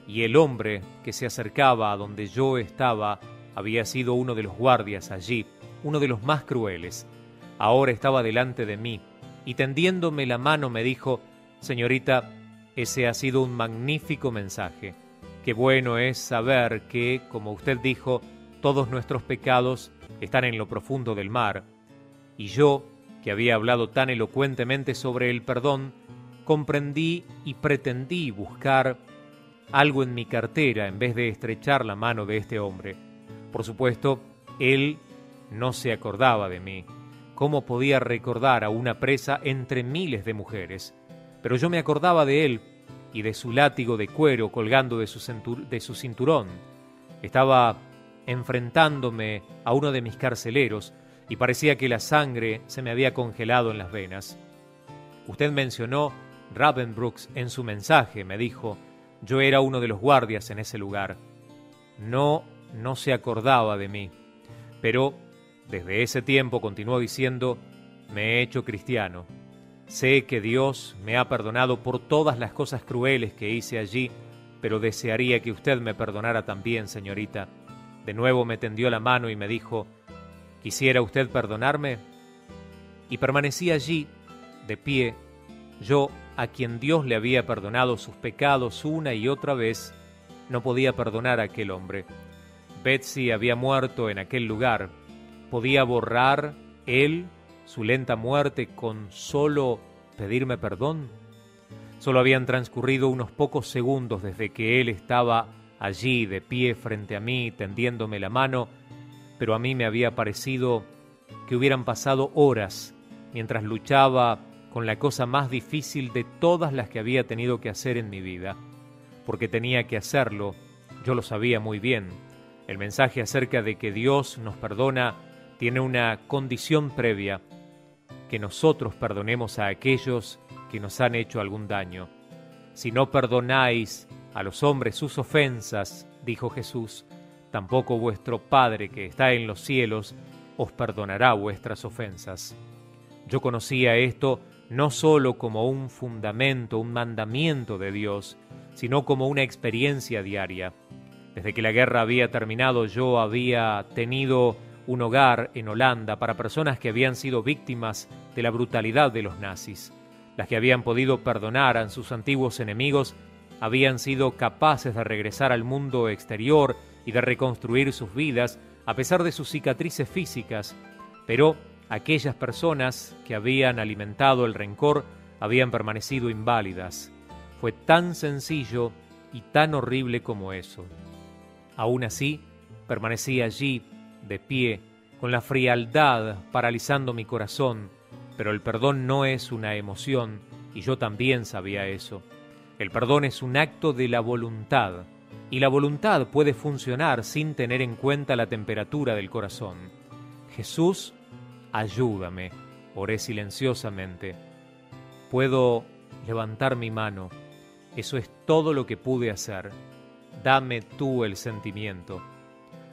y el hombre que se acercaba a donde yo estaba había sido uno de los guardias allí, uno de los más crueles. Ahora estaba delante de mí, y tendiéndome la mano me dijo: «Señorita, ese ha sido un magnífico mensaje. Qué bueno es saber que, como usted dijo, todos nuestros pecados están en lo profundo del mar. Y yo, que había hablado tan elocuentemente sobre el perdón, comprendí y pretendí buscar algo en mi cartera en vez de estrechar la mano de este hombre. Por supuesto, él no se acordaba de mí. ¿Cómo podía recordar a una presa entre miles de mujeres? Pero yo me acordaba de él y de su látigo de cuero colgando de su cinturón. Estaba enfrentándome a uno de mis carceleros y parecía que la sangre se me había congelado en las venas. Usted mencionó Ravensbrück en su mensaje, me dijo. Yo era uno de los guardias en ese lugar. No se acordaba de mí. Pero desde ese tiempo, continuó diciendo, me he hecho cristiano. Sé que Dios me ha perdonado por todas las cosas crueles que hice allí, pero desearía que usted me perdonara también, señorita. De nuevo me tendió la mano y me dijo, ¿quisiera usted perdonarme? Y permanecí allí, de pie, yo, a quien Dios le había perdonado sus pecados una y otra vez, no podía perdonar a aquel hombre. Betsy había muerto en aquel lugar. ¿Podía borrar él su lenta muerte con solo pedirme perdón? Solo habían transcurrido unos pocos segundos desde que él estaba allí de pie frente a mí, tendiéndome la mano, pero a mí me había parecido que hubieran pasado horas mientras luchaba con la cosa más difícil de todas las que había tenido que hacer en mi vida. Porque tenía que hacerlo, yo lo sabía muy bien. El mensaje acerca de que Dios nos perdona tiene una condición previa, que nosotros perdonemos a aquellos que nos han hecho algún daño. Si no perdonáis a los hombres sus ofensas, dijo Jesús, tampoco vuestro Padre que está en los cielos os perdonará vuestras ofensas. Yo conocía esto no solo como un fundamento, un mandamiento de Dios, sino como una experiencia diaria. Desde que la guerra había terminado, yo había tenido un hogar en Holanda para personas que habían sido víctimas de la brutalidad de los nazis. Las que habían podido perdonar a sus antiguos enemigos habían sido capaces de regresar al mundo exterior y de reconstruir sus vidas a pesar de sus cicatrices físicas, pero aquellas personas que habían alimentado el rencor habían permanecido inválidas. Fue tan sencillo y tan horrible como eso. Aún así, permanecí allí, de pie, con la frialdad paralizando mi corazón, pero el perdón no es una emoción, y yo también sabía eso. El perdón es un acto de la voluntad, y la voluntad puede funcionar sin tener en cuenta la temperatura del corazón. Jesús, ayúdame, oré silenciosamente. Puedo levantar mi mano, eso es todo lo que pude hacer. Dame tú el sentimiento.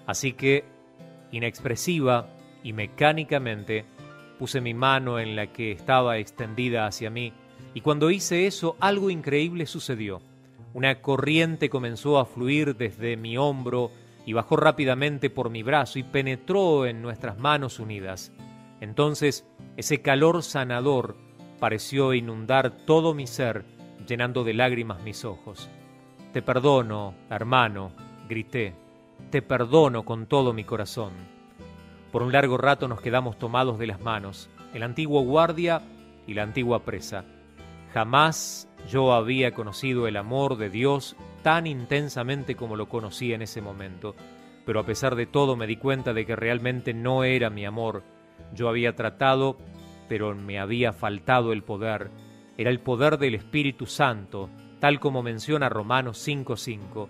Así que, inexpresiva y mecánicamente, puse mi mano en la que estaba extendida hacia mí, y cuando hice eso, algo increíble sucedió. Una corriente comenzó a fluir desde mi hombro y bajó rápidamente por mi brazo y penetró en nuestras manos unidas. Entonces, ese calor sanador pareció inundar todo mi ser, llenando de lágrimas mis ojos. Te perdono, hermano, grité. Te perdono con todo mi corazón. Por un largo rato nos quedamos tomados de las manos, el antiguo guardia y la antigua presa. Jamás yo había conocido el amor de Dios tan intensamente como lo conocí en ese momento, pero a pesar de todo me di cuenta de que realmente no era mi amor. Yo había tratado, pero me había faltado el poder. Era el poder del Espíritu Santo, tal como menciona Romanos 5:5,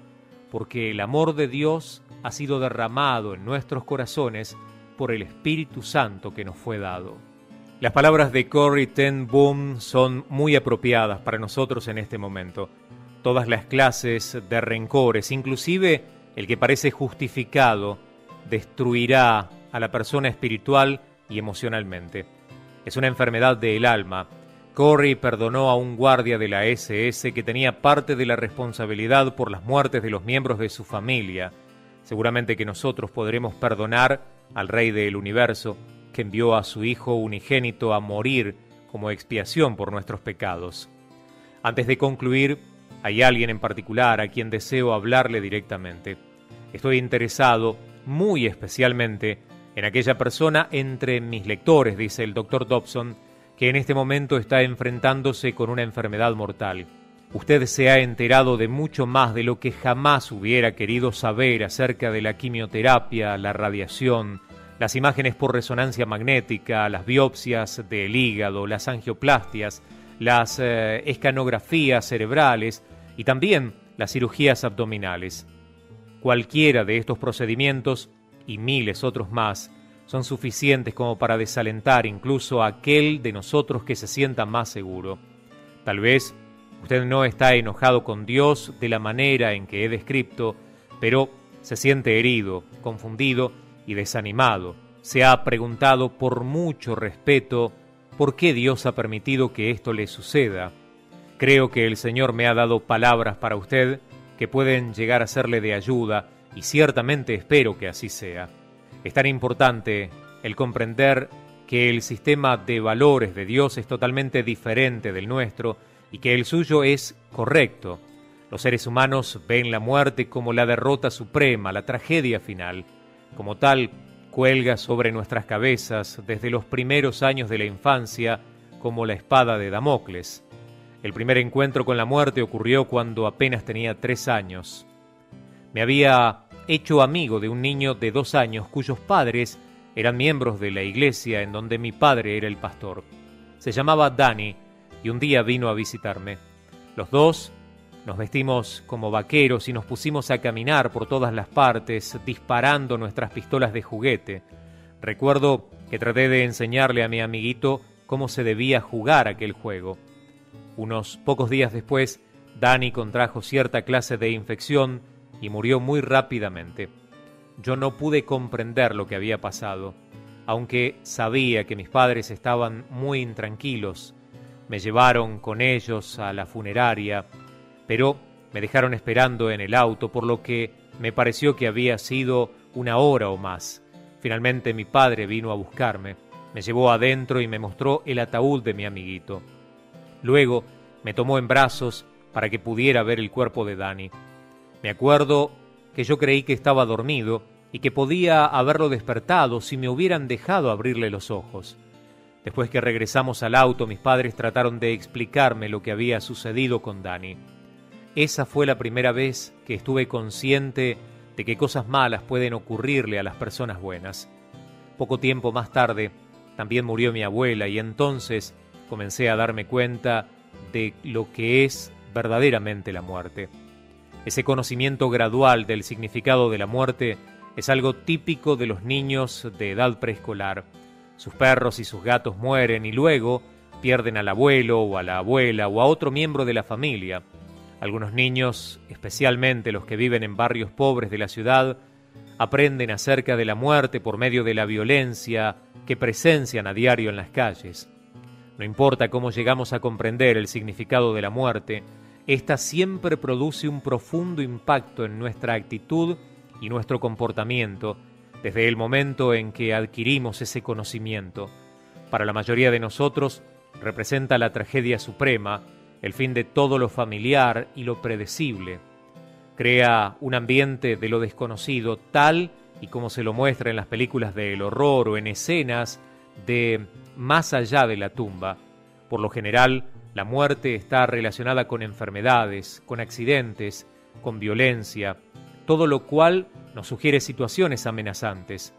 porque el amor de Dios ha sido derramado en nuestros corazones por el Espíritu Santo que nos fue dado. Las palabras de Corrie ten Boom son muy apropiadas para nosotros en este momento. Todas las clases de rencores, inclusive el que parece justificado, destruirá a la persona espiritual y emocionalmente. Es una enfermedad del alma. Corrie perdonó a un guardia de la SS que tenía parte de la responsabilidad por las muertes de los miembros de su familia. Seguramente que nosotros podremos perdonar al Rey del Universo, que envió a su Hijo unigénito a morir como expiación por nuestros pecados. Antes de concluir, hay alguien en particular a quien deseo hablarle directamente. Estoy interesado muy especialmente en aquella persona entre mis lectores, dice el Dr. Dobson, que en este momento está enfrentándose con una enfermedad mortal. Usted se ha enterado de mucho más de lo que jamás hubiera querido saber acerca de la quimioterapia, la radiación, las imágenes por resonancia magnética, las biopsias del hígado, las angioplastias, las escanografías cerebrales y también las cirugías abdominales. Cualquiera de estos procedimientos, y miles otros más, son suficientes como para desalentar incluso a aquel de nosotros que se sienta más seguro. Tal vez usted no está enojado con Dios de la manera en que he descrito, pero se siente herido, confundido y desanimado. Se ha preguntado por mucho respeto por qué Dios ha permitido que esto le suceda. Creo que el Señor me ha dado palabras para usted que pueden llegar a serle de ayuda y ciertamente espero que así sea. Es tan importante el comprender que el sistema de valores de Dios es totalmente diferente del nuestro y que el suyo es correcto. Los seres humanos ven la muerte como la derrota suprema, la tragedia final. Como tal, cuelga sobre nuestras cabezas desde los primeros años de la infancia como la espada de Damocles. El primer encuentro con la muerte ocurrió cuando apenas tenía 3 años. Me había hecho amigo de un niño de 2 años cuyos padres eran miembros de la iglesia en donde mi padre era el pastor. Se llamaba Danny y un día vino a visitarme. Los dos nos vestimos como vaqueros y nos pusimos a caminar por todas las partes, disparando nuestras pistolas de juguete. Recuerdo que traté de enseñarle a mi amiguito cómo se debía jugar aquel juego. Unos pocos días después, Danny contrajo cierta clase de infección y murió muy rápidamente. Yo no pude comprender lo que había pasado, aunque sabía que mis padres estaban muy intranquilos. Me llevaron con ellos a la funeraria, pero me dejaron esperando en el auto, por lo que me pareció que había sido 1 hora o más. Finalmente mi padre vino a buscarme, me llevó adentro y me mostró el ataúd de mi amiguito. Luego me tomó en brazos para que pudiera ver el cuerpo de Danny. Me acuerdo que yo creí que estaba dormido y que podía haberlo despertado si me hubieran dejado abrirle los ojos. Después que regresamos al auto, mis padres trataron de explicarme lo que había sucedido con Danny. Esa fue la primera vez que estuve consciente de que cosas malas pueden ocurrirle a las personas buenas. Poco tiempo más tarde, también murió mi abuela y entonces comencé a darme cuenta de lo que es verdaderamente la muerte. Ese conocimiento gradual del significado de la muerte es algo típico de los niños de edad preescolar. Sus perros y sus gatos mueren y luego pierden al abuelo o a la abuela o a otro miembro de la familia. Algunos niños, especialmente los que viven en barrios pobres de la ciudad, aprenden acerca de la muerte por medio de la violencia que presencian a diario en las calles. No importa cómo llegamos a comprender el significado de la muerte, esta siempre produce un profundo impacto en nuestra actitud y nuestro comportamiento desde el momento en que adquirimos ese conocimiento. Para la mayoría de nosotros representa la tragedia suprema, el fin de todo lo familiar y lo predecible. Crea un ambiente de lo desconocido tal y como se lo muestra en las películas del horror o en escenas de más allá de la tumba. Por lo general, la muerte está relacionada con enfermedades, con accidentes, con violencia, todo lo cual nos sugiere situaciones amenazantes.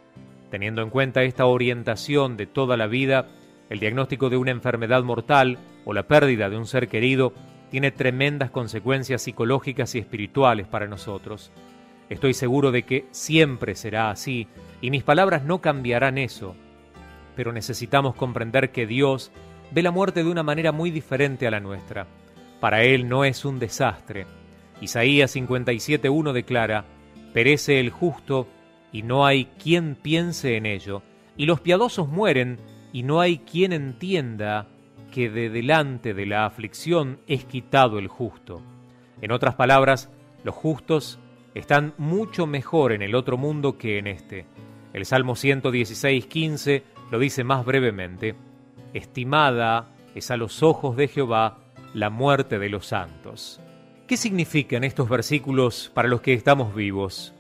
Teniendo en cuenta esta orientación de toda la vida, el diagnóstico de una enfermedad mortal o la pérdida de un ser querido tiene tremendas consecuencias psicológicas y espirituales para nosotros. Estoy seguro de que siempre será así y mis palabras no cambiarán eso. Pero necesitamos comprender que Dios ve la muerte de una manera muy diferente a la nuestra. Para Él no es un desastre. Isaías 57:1 declara: «Perece el justo y no hay quien piense en ello, y los piadosos mueren y no hay quien entienda que de delante de la aflicción es quitado el justo». En otras palabras, los justos están mucho mejor en el otro mundo que en este. El Salmo 116:15 lo dice más brevemente: «Estimada es a los ojos de Jehová la muerte de los santos». ¿Qué significan estos versículos para los que estamos vivos?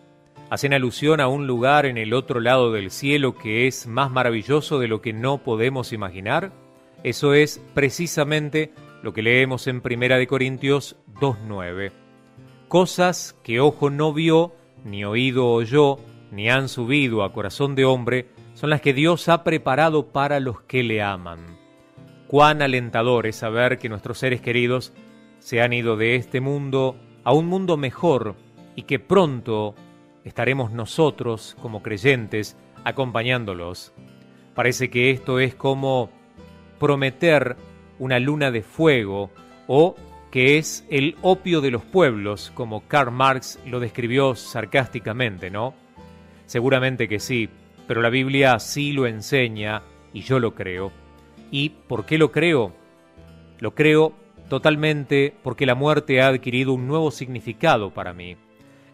Hacen alusión a un lugar en el otro lado del cielo que es más maravilloso de lo que no podemos imaginar. Eso es precisamente lo que leemos en 1 Corintios 2:9. Cosas que ojo no vio, ni oído oyó, ni han subido a corazón de hombre, son las que Dios ha preparado para los que le aman. Cuán alentador es saber que nuestros seres queridos se han ido de este mundo a un mundo mejor y que pronto estaremos nosotros, como creyentes, acompañándolos. Parece que esto es como prometer una luna de fuego, o que es el opio de los pueblos, como Karl Marx lo describió sarcásticamente, ¿no? Seguramente que sí, pero la Biblia sí lo enseña y yo lo creo. ¿Y por qué lo creo? Lo creo totalmente porque la muerte ha adquirido un nuevo significado para mí.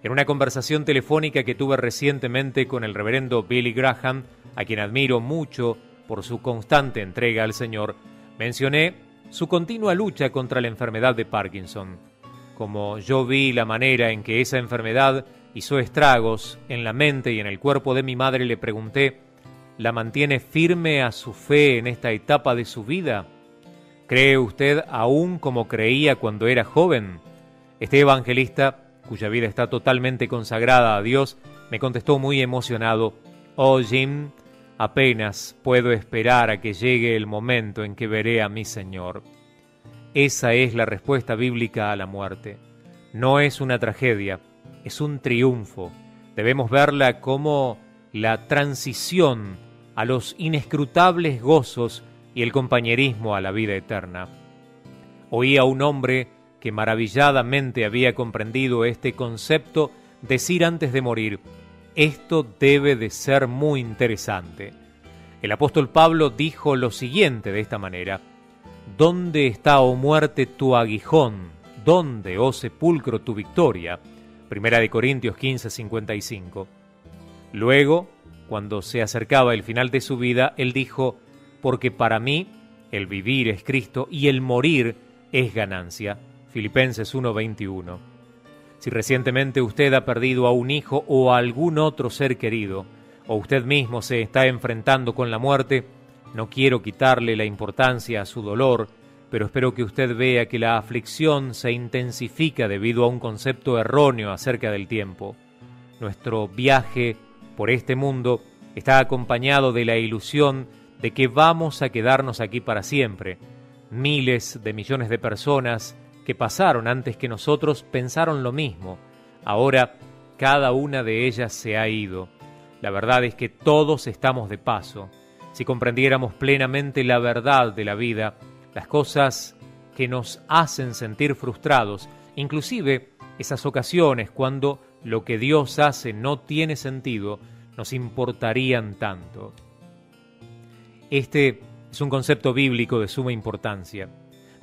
En una conversación telefónica que tuve recientemente con el reverendo Billy Graham, a quien admiro mucho por su constante entrega al Señor, mencioné su continua lucha contra la enfermedad de Parkinson. Como yo vi la manera en que esa enfermedad hizo estragos en la mente y en el cuerpo de mi madre, le pregunté, ¿la mantiene firme a su fe en esta etapa de su vida? ¿Cree usted aún como creía cuando era joven? Este evangelista, cuya vida está totalmente consagrada a Dios, me contestó muy emocionado, «Oh, Jim, apenas puedo esperar a que llegue el momento en que veré a mi Señor». Esa es la respuesta bíblica a la muerte. No es una tragedia, es un triunfo. Debemos verla como la transición a los inescrutables gozos y el compañerismo a la vida eterna. Oí a un hombre que maravilladamente había comprendido este concepto decir antes de morir, esto debe de ser muy interesante. El apóstol Pablo dijo lo siguiente de esta manera, ¿dónde está, oh muerte, tu aguijón? ¿Dónde, oh sepulcro, tu victoria? 1 Corintios 15:55. Luego, cuando se acercaba el final de su vida, él dijo, porque para mí el vivir es Cristo y el morir es ganancia. Filipenses 1:21. Si recientemente usted ha perdido a un hijo o a algún otro ser querido, o usted mismo se está enfrentando con la muerte, no quiero quitarle la importancia a su dolor, pero espero que usted vea que la aflicción se intensifica debido a un concepto erróneo acerca del tiempo. Nuestro viaje por este mundo está acompañado de la ilusión de que vamos a quedarnos aquí para siempre. Miles de millones de personas que pasaron antes que nosotros pensaron lo mismo. Ahora cada una de ellas se ha ido. La verdad es que todos estamos de paso. Si comprendiéramos plenamente la verdad de la vida, las cosas que nos hacen sentir frustrados, inclusive esas ocasiones cuando lo que Dios hace no tiene sentido, nos importarían tanto. Este es un concepto bíblico de suma importancia.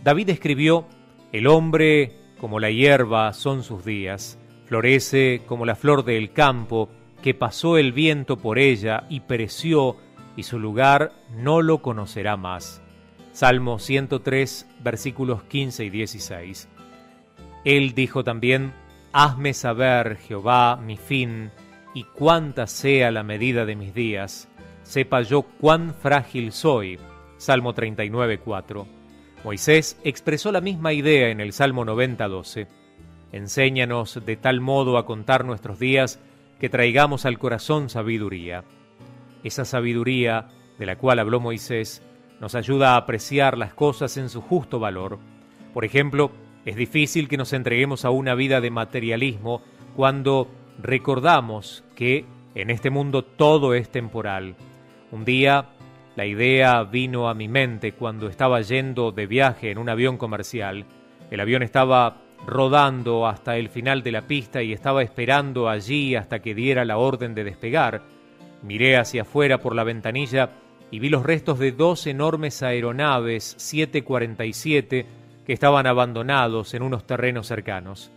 David escribió, el hombre como la hierba son sus días, florece como la flor del campo, que pasó el viento por ella y pereció, y su lugar no lo conocerá más. Salmo 103, versículos 15 y 16. Él dijo también, hazme saber, Jehová, mi fin, y cuánta sea la medida de mis días, sepa yo cuán frágil soy. Salmo 39, 4. Moisés expresó la misma idea en el Salmo 90, 12. Enséñanos de tal modo a contar nuestros días que traigamos al corazón sabiduría. Esa sabiduría de la cual habló Moisés nos ayuda a apreciar las cosas en su justo valor. Por ejemplo, es difícil que nos entreguemos a una vida de materialismo cuando recordamos que en este mundo todo es temporal. Un día la idea vino a mi mente cuando estaba yendo de viaje en un avión comercial. El avión estaba rodando hasta el final de la pista y estaba esperando allí hasta que diera la orden de despegar. Miré hacia afuera por la ventanilla y vi los restos de 2 enormes aeronaves 747 que estaban abandonados en unos terrenos cercanos.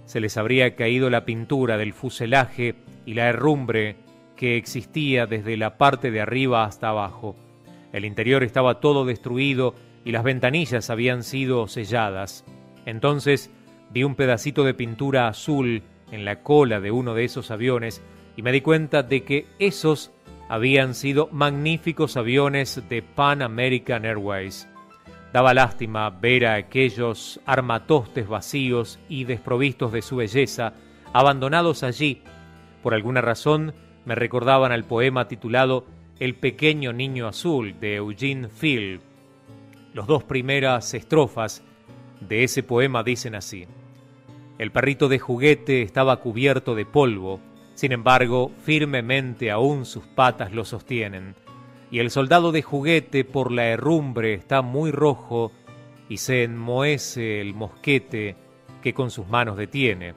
Se les habría caído la pintura del fuselaje y la herrumbre que existía desde la parte de arriba hasta abajo. El interior estaba todo destruido y las ventanillas habían sido selladas. Entonces vi un pedacito de pintura azul en la cola de uno de esos aviones y me di cuenta de que esos habían sido magníficos aviones de Pan American Airways. Daba lástima ver a aquellos armatostes vacíos y desprovistos de su belleza, abandonados allí. Por alguna razón me recordaban al poema titulado El pequeño niño azul de Eugene Field. Las 2 primeras estrofas de ese poema dicen así: el perrito de juguete estaba cubierto de polvo, sin embargo, firmemente aún sus patas lo sostienen. Y el soldado de juguete por la herrumbre está muy rojo y se enmohece el mosquete que con sus manos detiene.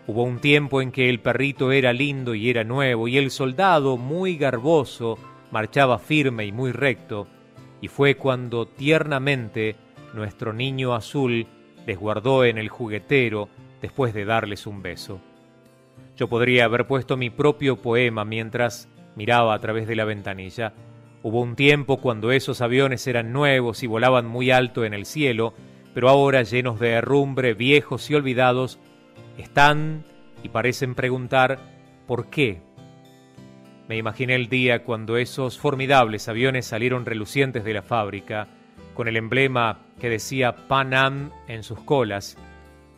Hubo un tiempo en que el perrito era lindo y era nuevo, y el soldado, muy garboso, marchaba firme y muy recto, y fue cuando tiernamente nuestro niño azul les guardó en el juguetero después de darles un beso. Yo podría haber puesto mi propio poema mientras miraba a través de la ventanilla. Hubo un tiempo cuando esos aviones eran nuevos y volaban muy alto en el cielo, pero ahora, llenos de herrumbre, viejos y olvidados, están y parecen preguntar ¿por qué? Me imaginé el día cuando esos formidables aviones salieron relucientes de la fábrica, con el emblema que decía Pan Am en sus colas.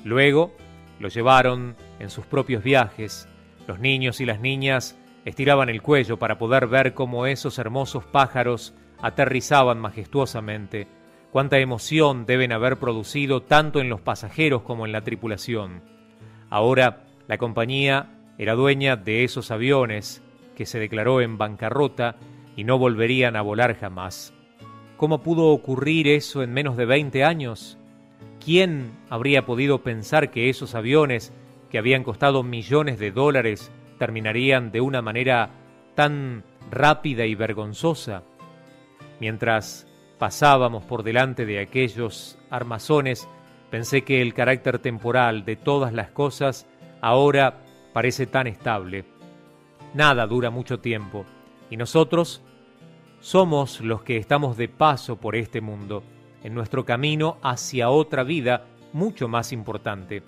Luego lo llevaron en sus propios viajes. Los niños y las niñas estiraban el cuello para poder ver cómo esos hermosos pájaros aterrizaban majestuosamente. Cuánta emoción deben haber producido tanto en los pasajeros como en la tripulación. Ahora la compañía era dueña de esos aviones que se declaró en bancarrota y no volverían a volar jamás. ¿Cómo pudo ocurrir eso en menos de 20 años? ¿Quién habría podido pensar que esos aviones, que habían costado millones de dólares, terminarían de una manera tan rápida y vergonzosa? Mientras pasábamos por delante de aquellos armazones, pensé que el carácter temporal de todas las cosas ahora parece tan estable. Nada dura mucho tiempo, y nosotros somos los que estamos de paso por este mundo, en nuestro camino hacia otra vida mucho más importante.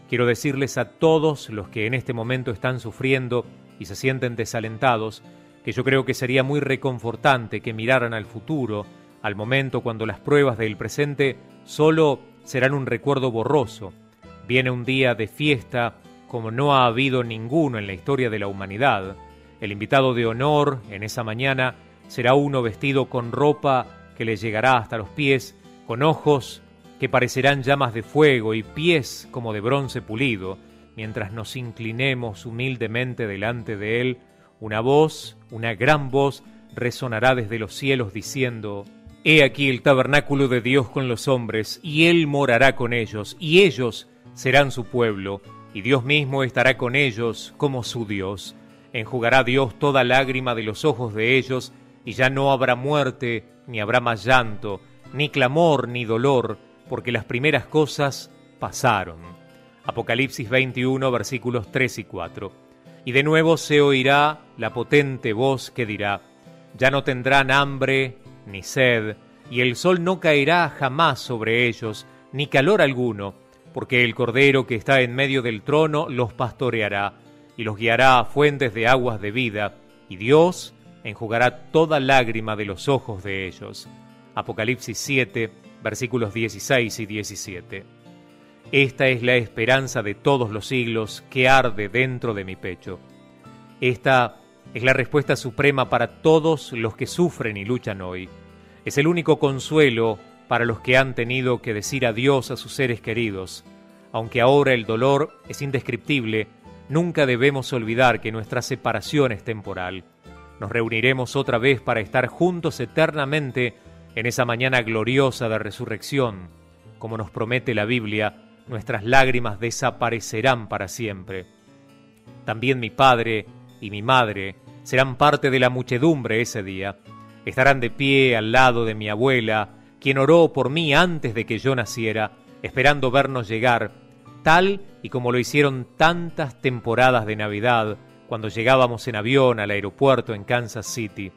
Quiero decirles a todos los que en este momento están sufriendo y se sienten desalentados, que yo creo que sería muy reconfortante que miraran al futuro, al momento cuando las pruebas del presente solo serán un recuerdo borroso. Viene un día de fiesta como no ha habido ninguno en la historia de la humanidad. El invitado de honor en esa mañana será uno vestido con ropa que le llegará hasta los pies, con ojos que parecerán llamas de fuego y pies como de bronce pulido. Mientras nos inclinemos humildemente delante de él, una voz, una gran voz, resonará desde los cielos diciendo: He aquí el tabernáculo de Dios con los hombres, y Él morará con ellos, y ellos serán su pueblo, y Dios mismo estará con ellos como su Dios. Enjugará Dios toda lágrima de los ojos de ellos, y ya no habrá muerte, ni habrá más llanto, ni clamor, ni dolor, porque las primeras cosas pasaron. Apocalipsis 21, versículos 3 y 4. Y de nuevo se oirá la potente voz que dirá: Ya no tendrán hambre ni sed, y el sol no caerá jamás sobre ellos, ni calor alguno, porque el Cordero que está en medio del trono los pastoreará, y los guiará a fuentes de aguas de vida, y Dios enjugará toda lágrima de los ojos de ellos. Apocalipsis 7, versículos 16 y 17. Esta es la esperanza de todos los siglos que arde dentro de mi pecho. Esta es la respuesta suprema para todos los que sufren y luchan hoy. Es el único consuelo para los que han tenido que decir adiós a sus seres queridos. Aunque ahora el dolor es indescriptible, nunca debemos olvidar que nuestra separación es temporal. Nos reuniremos otra vez para estar juntos eternamente en esa mañana gloriosa de resurrección. Como nos promete la Biblia, nuestras lágrimas desaparecerán para siempre. También mi padre y mi madre serán parte de la muchedumbre ese día. Estarán de pie al lado de mi abuela, quien oró por mí antes de que yo naciera, esperando vernos llegar, tal y como lo hicieron tantas temporadas de Navidad, cuando llegábamos en avión al aeropuerto en Kansas City.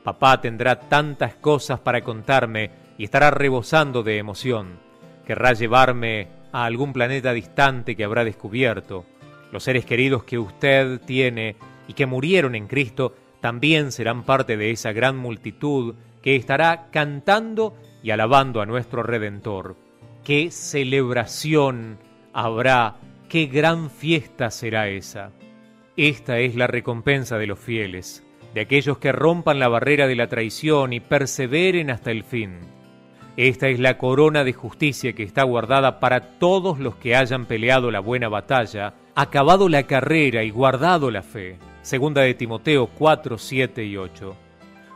Papá tendrá tantas cosas para contarme y estará rebosando de emoción. Querrá llevarme a algún planeta distante que habrá descubierto. Los seres queridos que usted tiene y que murieron en Cristo también serán parte de esa gran multitud que estará cantando y alabando a nuestro Redentor. ¡Qué celebración habrá! ¡Qué gran fiesta será esa! Esta es la recompensa de los fieles, de aquellos que rompan la barrera de la traición y perseveren hasta el fin. Esta es la corona de justicia que está guardada para todos los que hayan peleado la buena batalla, acabado la carrera y guardado la fe. Segunda de Timoteo 4, 7 y 8.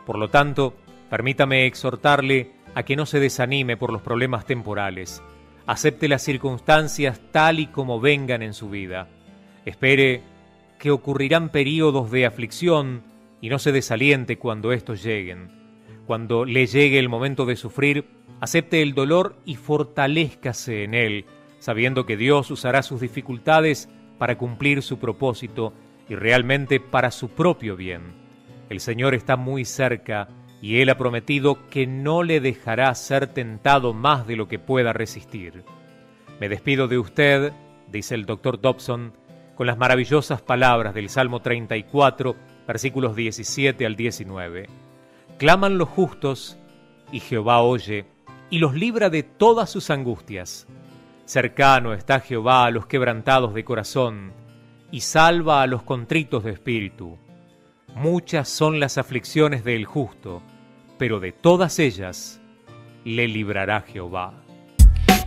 Por lo tanto, permítame exhortarle a que no se desanime por los problemas temporales. Acepte las circunstancias tal y como vengan en su vida. Espere que ocurrirán períodos de aflicción y no se desaliente cuando estos lleguen. Cuando le llegue el momento de sufrir, acepte el dolor y fortalézcase en él, sabiendo que Dios usará sus dificultades para cumplir su propósito y realmente para su propio bien. El Señor está muy cerca y Él ha prometido que no le dejará ser tentado más de lo que pueda resistir. Me despido de usted, dice el Dr. Dobson, con las maravillosas palabras del Salmo 34, versículos 17 al 19. Claman los justos, y Jehová oye, y los libra de todas sus angustias. Cercano está Jehová a los quebrantados de corazón, y salva a los contritos de espíritu. Muchas son las aflicciones del justo, pero de todas ellas le librará Jehová.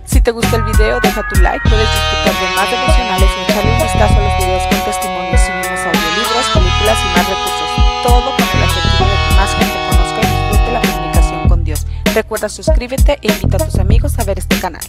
Si te gustó el video, deja tu like, puedes disfrutar de más devocionales y echarle un vistazo a los videos con testimonios. Subimos audiolibros, películas y más recursos. Todo para que la servicio de que más gente conozca y disfrute la comunicación con Dios. Recuerda suscríbete e invita a tus amigos a ver este canal.